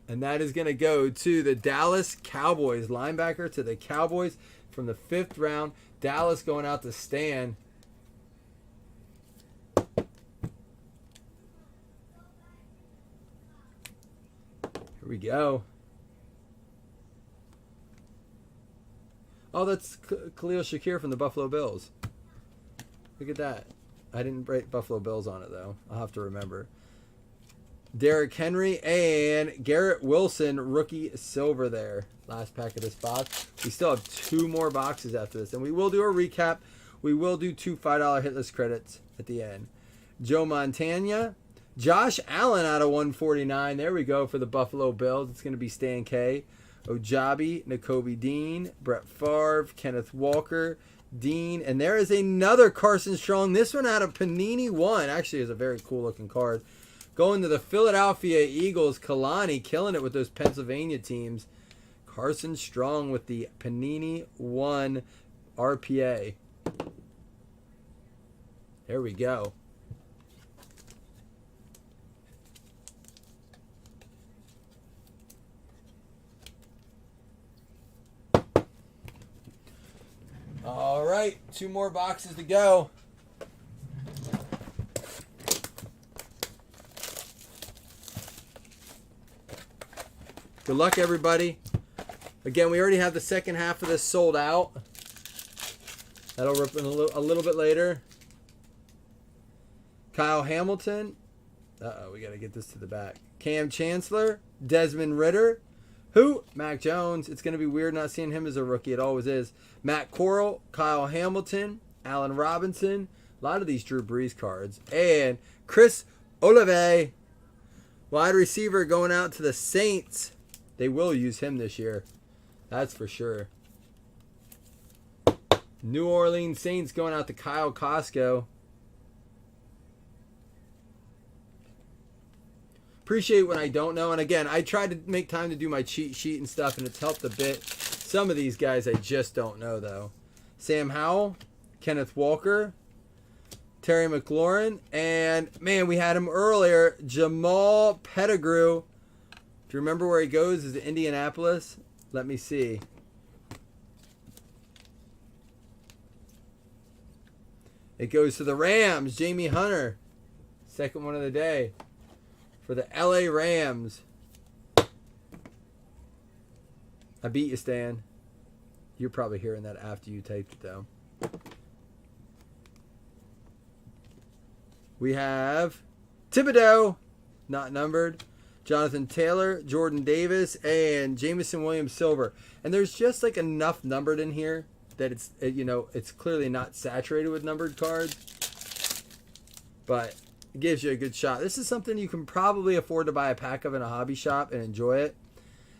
And that is going to go to the Dallas Cowboys. Linebacker to the Cowboys from the 5th round. Dallas going out to Stan. Here we go. Oh, that's Khalil Shakir from the Buffalo Bills. Look at that. I didn't write Buffalo Bills on it, though. I'll have to remember. Derrick Henry and Garrett Wilson, rookie silver there. Last pack of this box. We still have 2 more boxes after this. And we will do a recap. We will do 2 $5 hitless credits at the end. Joe Montana. Josh Allen out of 149. There we go for the Buffalo Bills. It's going to be Stan K. Ojabi, Nakobe Dean, Brett Favre, Kenneth Walker, Dean. And there is another Carson Strong. This one out of Panini 1. Actually is a very cool looking card. Going to the Philadelphia Eagles, Kalani killing it with those Pennsylvania teams. Carson Strong with the Panini 1 RPA. There we go. All right, 2 more boxes to go. Good luck, everybody. Again, we already have the second half of this sold out. That'll rip in a little bit later. Kyle Hamilton. Uh-oh, we got to get this to the back. Cam Chancellor. Desmond Ridder. Who? Mac Jones. It's going to be weird not seeing him as a rookie. It always is. Matt Corral. Kyle Hamilton. Allen Robinson. A lot of these Drew Brees cards. And Chris Olave. Wide receiver going out to the Saints. They will use him this year. That's for sure. New Orleans Saints going out to Kyle Costco. Appreciate when I don't know. And again, I tried to make time to do my cheat sheet and stuff, and it's helped a bit. Some of these guys I just don't know, though. Sam Howell, Kenneth Walker, Terry McLaurin, and, man, we had him earlier, Jamal Pettigrew. Do you remember where he goes? Is it Indianapolis? Let me see. It goes to the Rams. Jamie Hunter. Second one of the day. For the LA Rams. I beat you, Stan. You're probably hearing that after you typed it, though. We have Thibodeau. Not numbered. Jonathan Taylor, Jordan Davis, and Jamison Williams Silver. And there's just like enough numbered in here that it's clearly not saturated with numbered cards. But it gives you a good shot. This is something you can probably afford to buy a pack of in a hobby shop and enjoy it.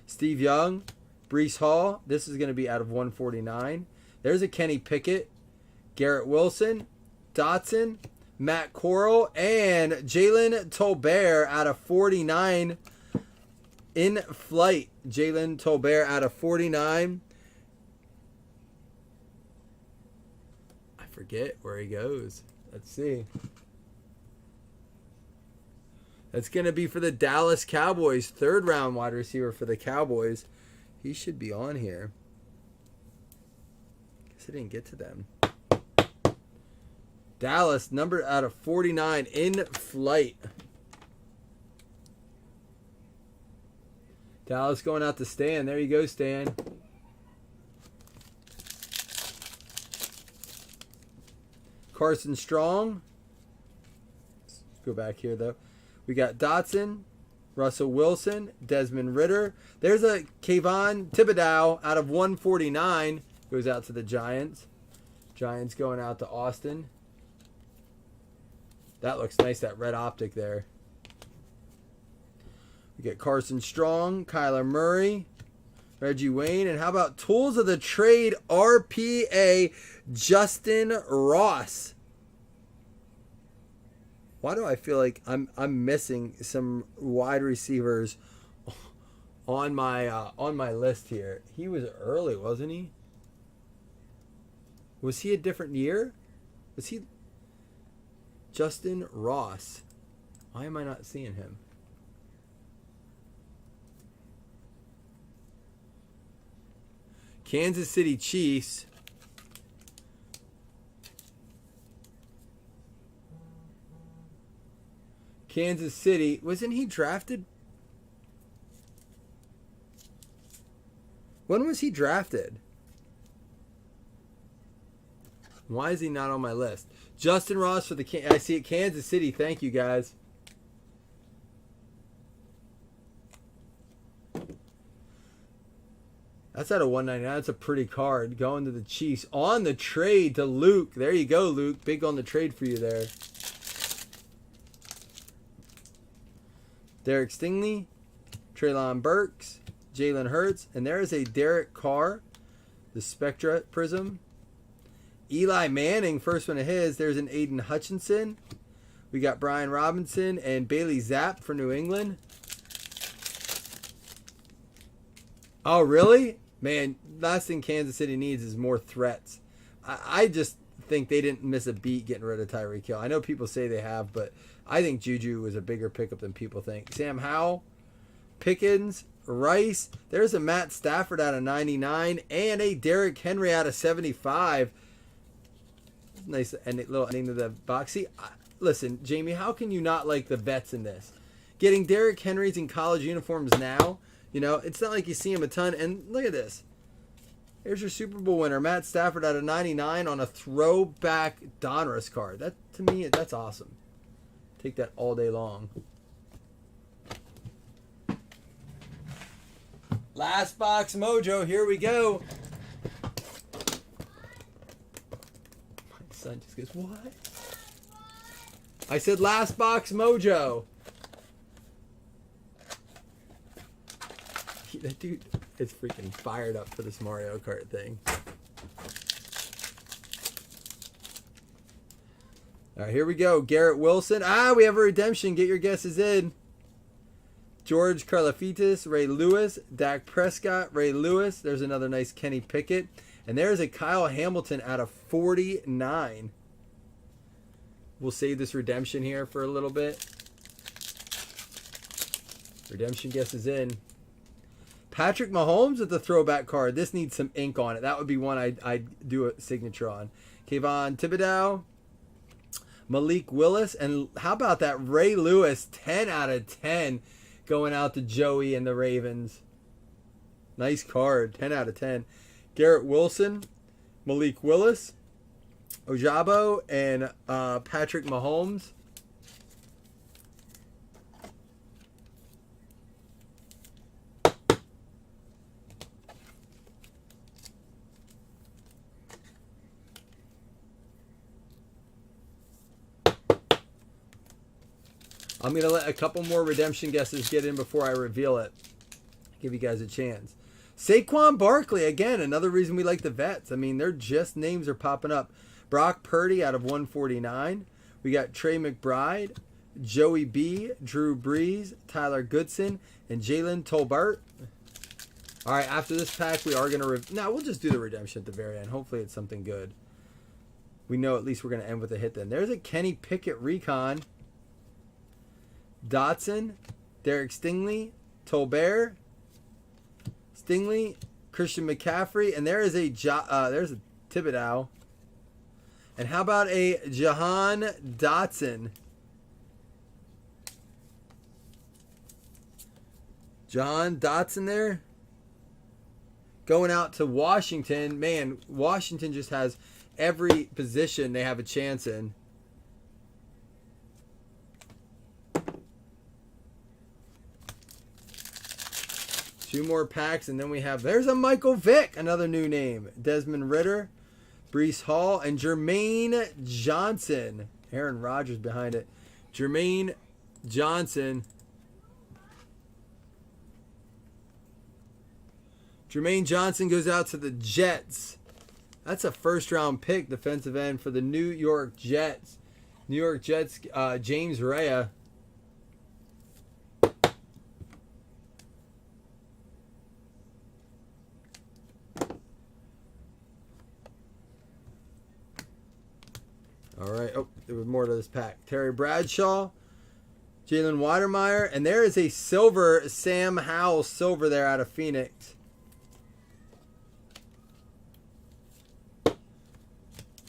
Steve Young, Breece Hall. This is going to be out of 149. There's a Kenny Pickett, Garrett Wilson, Dotson, Matt Corral, and Jalen Tolbert out of 49 in flight. Jalen Tolbert out of 49. I forget where he goes. Let's see. That's going to be for the Dallas Cowboys. Third round wide receiver for the Cowboys. He should be on here. Guess I didn't get to them. Dallas, numbered out of 49 in flight. Dallas going out to Stan. There you go, Stan. Carson Strong. Let's go back here, though. We got Dotson, Russell Wilson, Desmond Ridder. There's a Kayvon Thibodeau out of 149. Goes out to the Giants. Giants going out to Austin. That looks nice, that red optic there. We get Carson Strong, Kyler Murray, Reggie Wayne, and how about Tools of the Trade RPA Justin Ross? Why do I feel like I'm missing some wide receivers on my list here? He was early, wasn't he? Was he a different year? Was he Justin Ross? Why am I not seeing him? Kansas City Chiefs. Kansas City. Wasn't he drafted? When was he drafted? Why is he not on my list? Justin Ross for the I see it, Kansas City. Thank you, guys. That's out of 199. That's a pretty card. Going to the Chiefs. On the trade to Luke. There you go, Luke. Big on the trade for you there. Derek Stingley, Treylon Burks, Jalen Hurts, and there is a Derek Carr, the Spectra Prism. Eli Manning, first one of his. There's an Aiden Hutchinson. We got Brian Robinson and Bailey Zapp for New England. Oh, really? Man, last thing Kansas City needs is more threats. I just think they didn't miss a beat getting rid of Tyreek Hill. I know people say they have, but I think Juju was a bigger pickup than people think. Sam Howell, Pickens, Rice. There's a Matt Stafford out of 99 and a Derrick Henry out of 75. Nice little ending to the box. See, listen, Jamie, how can you not like the vets in this? Getting Derrick Henry's in college uniforms now, it's not like you see him a ton. And look at this. Here's your Super Bowl winner, Matt Stafford out of 99 on a throwback Donruss card. That, to me, that's awesome. Take that all day long. Last box mojo. Here we go. My son just goes, what? I said last box mojo. That dude is freaking fired up for this Mario Kart thing. All right, here we go. Garrett Wilson. We have a redemption. Get your guesses in. George Karlaftis, Ray Lewis, Dak Prescott, Ray Lewis. There's another nice Kenny Pickett. And there's a Kyle Hamilton out of 49. We'll save this redemption here for a little bit. Redemption guesses in. Patrick Mahomes with the throwback card. This needs some ink on it. That would be one I'd do a signature on. Kayvon Thibodeau. Malik Willis. And how about that Ray Lewis 10 out of 10 going out to Joey and the Ravens. Nice card. 10 out of 10. Garrett Wilson. Malik Willis. Ojabo and Patrick Mahomes. I'm going to let a couple more redemption guesses get in before I reveal it. Give you guys a chance. Saquon Barkley, again, another reason we like the vets. I mean, they're just names are popping up. Brock Purdy out of 149. We got Trey McBride, Joey B, Drew Brees, Tyler Goodson, and Jalen Tolbert. All right, after this pack, we are going to... Now, we'll just do the redemption at the very end. Hopefully it's something good. We know at least we're going to end with a hit then. There's a Kenny Pickett recon. Dotson, Derek Stingley, Tolbert, Stingley, Christian McCaffrey, and there is there's a Thibodeau. And how about a Jahan Dotson? Jahan Dotson there. Going out to Washington. Man, Washington just has every position they have a chance in. Two more packs, and then we have... There's a Michael Vick, another new name. Desmond Ridder, Breece Hall, and Jermaine Johnson. Aaron Rodgers behind it. Jermaine Johnson. Jermaine Johnson goes out to the Jets. That's a first-round pick, defensive end for the New York Jets. New York Jets, James Rea. All right. Oh, there was more to this pack. Terry Bradshaw, Jalen Wydermyer, and there is a silver Sam Howell silver there out of Phoenix.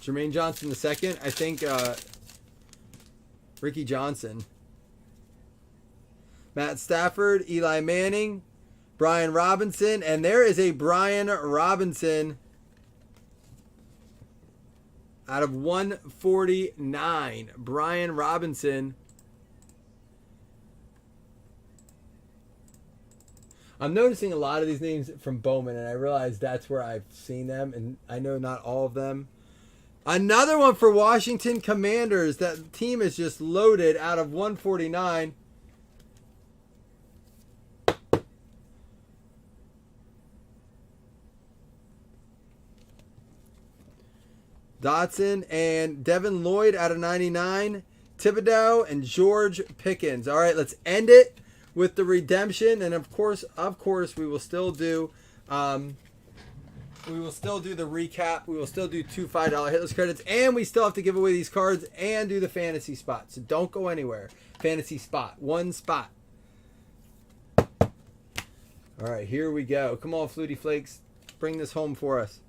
Jermaine Johnson the second. I think Ricky Johnson. Matt Stafford, Eli Manning, Brian Robinson, and there is a Brian Robinson out of 149. Brian Robinson. I'm noticing a lot of these names from Bowman, and I realize that's where I've seen them, and I know not all of them. Another one for Washington Commanders. That team is just loaded out of 149. Dotson and Devin Lloyd out of 99. Thibodeau and George Pickens. All right, let's end it with the redemption, and of course, we will still do. We will still do the recap. We will still do 2 $5 hitless credits, and we still have to give away these cards and do the fantasy spot. So don't go anywhere. Fantasy spot, one spot. All right, here we go. Come on, Flutie Flakes, bring this home for us.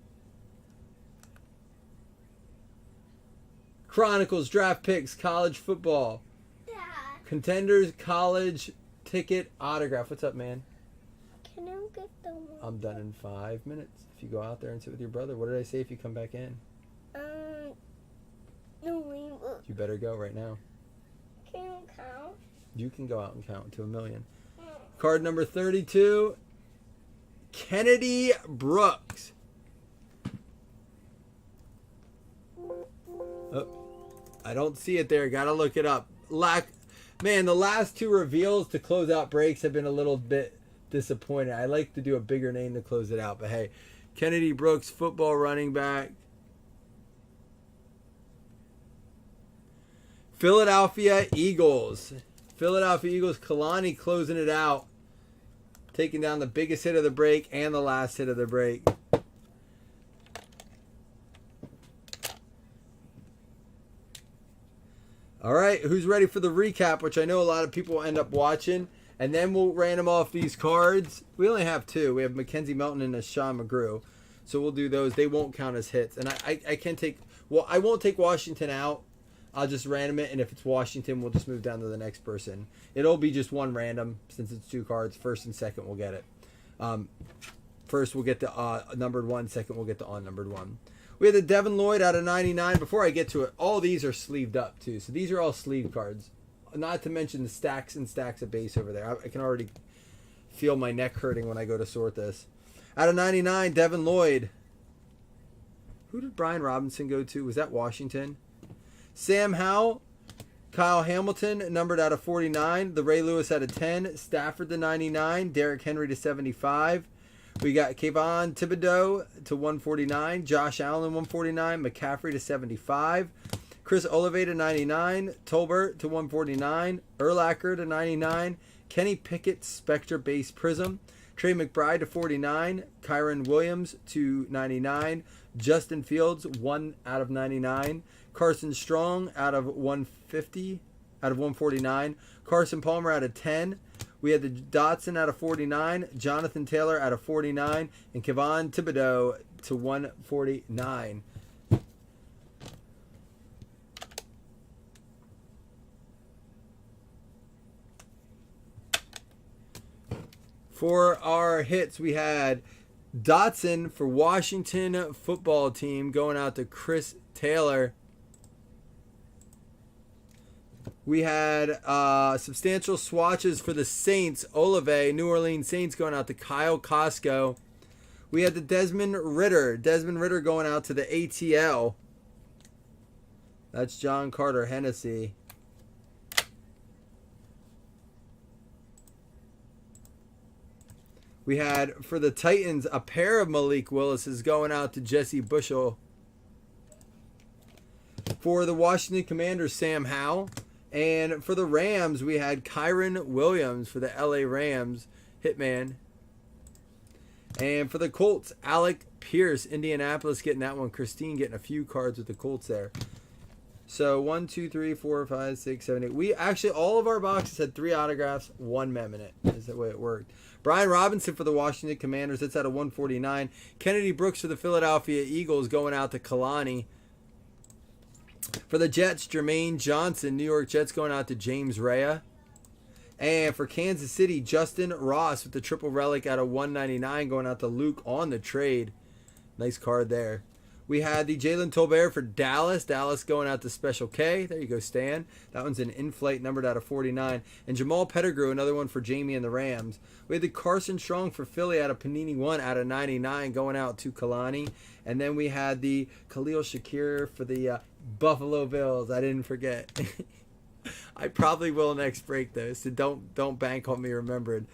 Chronicles draft picks, college football. Dad, Contenders college ticket autograph. What's up, man? can I get the one? I'm done in 5 minutes. If you go out there and sit with your brother, what did I say if you come back in? No, we will. You better go right now. Can you count? You can go out and count to 1,000,000. Card number 32, Kennedy Brooks. Oh, I don't see it there. Got to look it up. Man, the last 2 reveals to close out breaks have been a little bit disappointing. I like to do a bigger name to close it out, but hey, Kennedy Brooks, football running back. Philadelphia Eagles. Philadelphia Eagles, Kalani closing it out. Taking down the biggest hit of the break and the last hit of the break. All right, who's ready for the recap, which I know a lot of people will end up watching. And then we'll random off these cards. We only have 2. We have Mackenzie Melton and Sean McGrew. So we'll do those. They won't count as hits. And I can take... Well, I won't take Washington out. I'll just random it. And if it's Washington, we'll just move down to the next person. It'll be just one random since it's 2 cards. First and second, we'll get it. First, we'll get the numbered 1. Second, we'll get the unnumbered 1. We have the Devin Lloyd out of 99. Before I get to it, all these are sleeved up, too. So these are all sleeve cards. Not to mention the stacks and stacks of base over there. I can already feel my neck hurting when I go to sort this. Out of 99, Devin Lloyd. Who did Brian Robinson go to? Was that Washington? Sam Howell, Kyle Hamilton, numbered out of 49. The Ray Lewis out of 10. Stafford to 99. Derrick Henry to 75. We got Kayvon Thibodeau to 149. Josh Allen 149. McCaffrey to 75. Chris Olave to 99. Tolbert to 149. Urlacher to 99. Kenny Pickett Spectre Base Prism. Trey McBride to 49. Kyron Williams to 99. Justin Fields 1 out of 99. Carson Strong out of 150, out of 149. Carson Palmer out of 10. We had the Dotson out of 49. Jonathan Taylor out of 49. And Kayvon Thibodeau to 149. For our hits, we had Dotson for Washington football team going out to Chris Taylor. We had substantial swatches for the Saints. Olave, New Orleans Saints, going out to Kyle Costco. We had the Desmond Ritter going out to the ATL. That's John Carter Hennessy. We had, for the Titans, a pair of Malik Willis's going out to Jesse Bushel. For the Washington Commanders, Sam Howell. And for the Rams, we had Kyron Williams for the LA Rams, Hitman. And for the Colts, Alec Pierce, Indianapolis getting that one. Christine getting a few cards with the Colts there. So 1, 2, 3, 4, 5, 6, 7, 8. We actually, all of our boxes had 3 autographs, 1 mem in it. Is the way it worked. Brian Robinson for the Washington Commanders. That's out of 149. Kennedy Brooks for the Philadelphia Eagles going out to Kalani. For the Jets, Jermaine Johnson, New York Jets, going out to James Rea. And for Kansas City, Justin Ross with the triple relic out of 199 going out to Luke on the trade. Nice card there. We had the Jalen Tolbert for Dallas. Dallas going out to Special K. There you go, Stan. That one's an in-flight numbered out of 49. And Jamal Pettigrew, another one for Jamie and the Rams. We had the Carson Strong for Philly out of Panini 1 out of 99 going out to Kalani. And then we had the Khalil Shakir for the Buffalo Bills. I didn't forget. I probably will next break though, so don't bank on me remembering.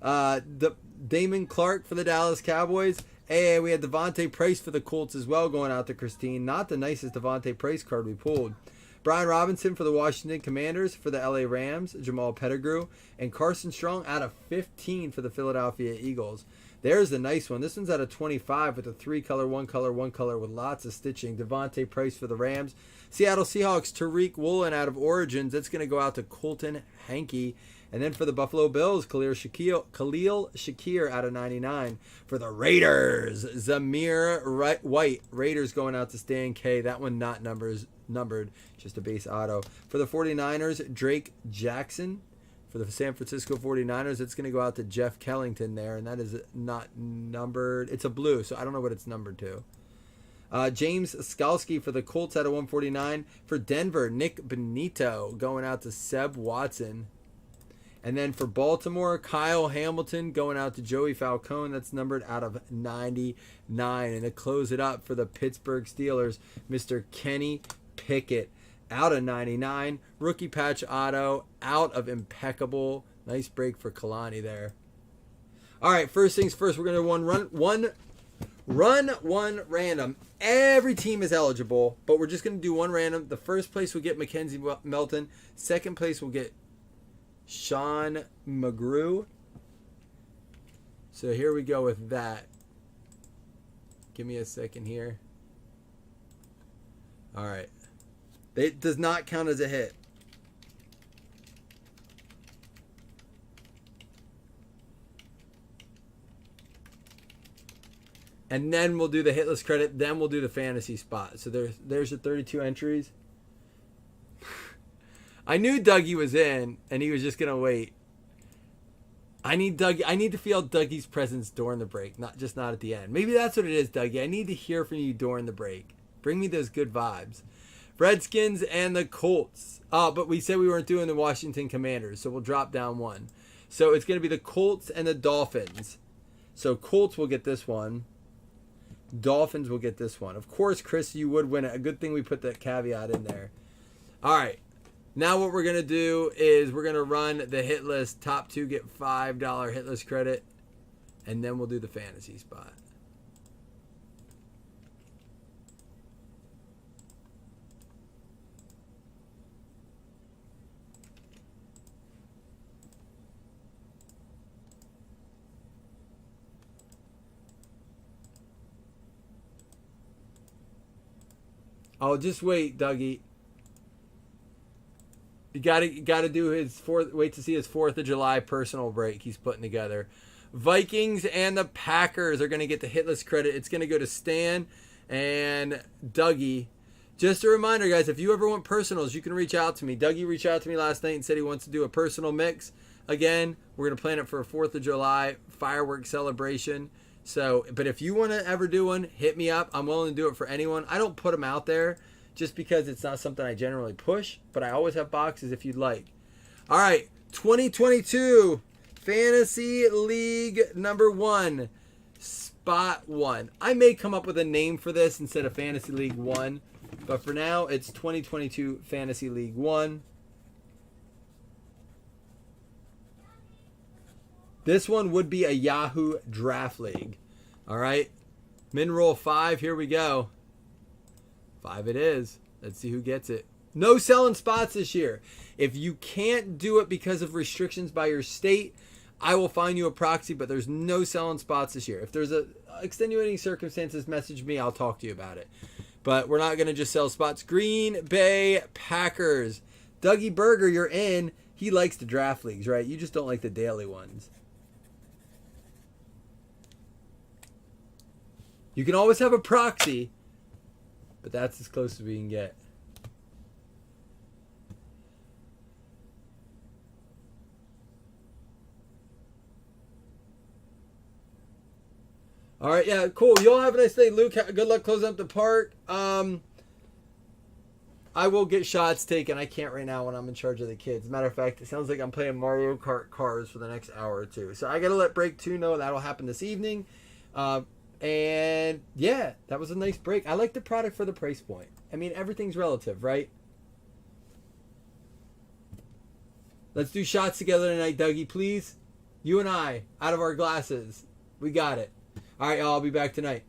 The Damon Clark for the Dallas Cowboys. And we had Devontae Price for the Colts as well going out to Christine. Not the nicest Devontae Price card we pulled. Brian Robinson for the Washington Commanders, for the LA Rams, Jamal Pettigrew, and Carson Strong out of 15 for the Philadelphia Eagles. There's the nice one. This one's out of 25 with a 3-color, 1-color with lots of stitching. Devontae Price for the Rams. Seattle Seahawks, Tariq Woolen out of Origins. That's going to go out to Colton Hankey. And then for the Buffalo Bills, Khalil Shakir out of 99. For the Raiders, Zamir White. Raiders going out to Stan K. That one not numbered, just a base auto. For the 49ers, Drake Jackson. For the San Francisco 49ers, it's going to go out to Jeff Kellington there. And that is not numbered. It's a blue, so I don't know what it's numbered to. James Skalski for the Colts out of 149. For Denver, Nick Benito going out to Seb Watson. And then for Baltimore, Kyle Hamilton going out to Joey Falcone. That's numbered out of 99. And to close it up for the Pittsburgh Steelers, Mr. Kenny Pickett out of 99. Rookie patch auto out of impeccable. Nice break for Kalani there. All right, first things first, we're going to run one random. Every team is eligible, but we're just going to do one random. The first place will get Mackenzie Melton. Second place will get Sean McGrew. So here we go with that. Give me a second here. All right. It does not count as a hit. And then we'll do the hitless credit. Then we'll do the fantasy spot. So there's your 32 entries. I knew Dougie was in, and he was just gonna wait. I need to feel Dougie's presence during the break, not at the end. Maybe that's what it is, Dougie. I need to hear from you during the break. Bring me those good vibes. Redskins and the Colts. But we said we weren't doing the Washington Commanders, so we'll drop down one. So it's gonna be the Colts and the Dolphins. So Colts will get this one. Dolphins will get this one. Of course, Chris, you would win it. A good thing we put that caveat in there. All right. Now what we're going to do is we're going to run the hit list. Top 2 get $5 hit list credit. And then we'll do the fantasy spot. Oh, just wait, Dougie. You gotta do his fourth. Wait to see his 4th of July personal break he's putting together. Vikings and the Packers are gonna get the hit list credit. It's gonna go to Stan and Dougie. Just a reminder, guys, if you ever want personals, you can reach out to me. Dougie reached out to me last night and said he wants to do a personal mix. Again, we're gonna plan it for a 4th of July fireworks celebration. So, but if you want to ever do one, hit me up. I'm willing to do it for anyone. I don't put them out there just because it's not something I generally push, but I always have boxes if you'd like. All right, 2022 Fantasy League number 1, Spot 1. I may come up with a name for this instead of Fantasy League 1, but for now, it's 2022 Fantasy League 1. This one would be a Yahoo Draft League. All right. Min roll 5. Here we go. 5 it is. Let's see who gets it. No selling spots this year. If you can't do it because of restrictions by your state, I will find you a proxy, but there's no selling spots this year. If there's a extenuating circumstances, message me. I'll talk to you about it. But we're not going to just sell spots. Green Bay Packers. Dougie Berger, you're in. He likes the draft leagues, right? You just don't like the daily ones. You can always have a proxy, but that's as close as we can get. All right, yeah, cool. You all have a nice day, Luke. Good luck closing up the park. I will get shots taken. I can't right now when I'm in charge of the kids. Matter of fact, it sounds like I'm playing Mario Kart Cars for the next hour or two. So I got to let Break 2 know that'll happen this evening. And yeah, that was a nice break. I like the product for the price point. I mean, everything's relative, right? Let's do shots together tonight, Dougie, please. You and I, out of our glasses. We got it. All right, y'all, I'll be back tonight.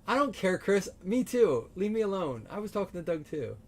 I don't care, Chris. Me too. Leave me alone. I was talking to Doug too.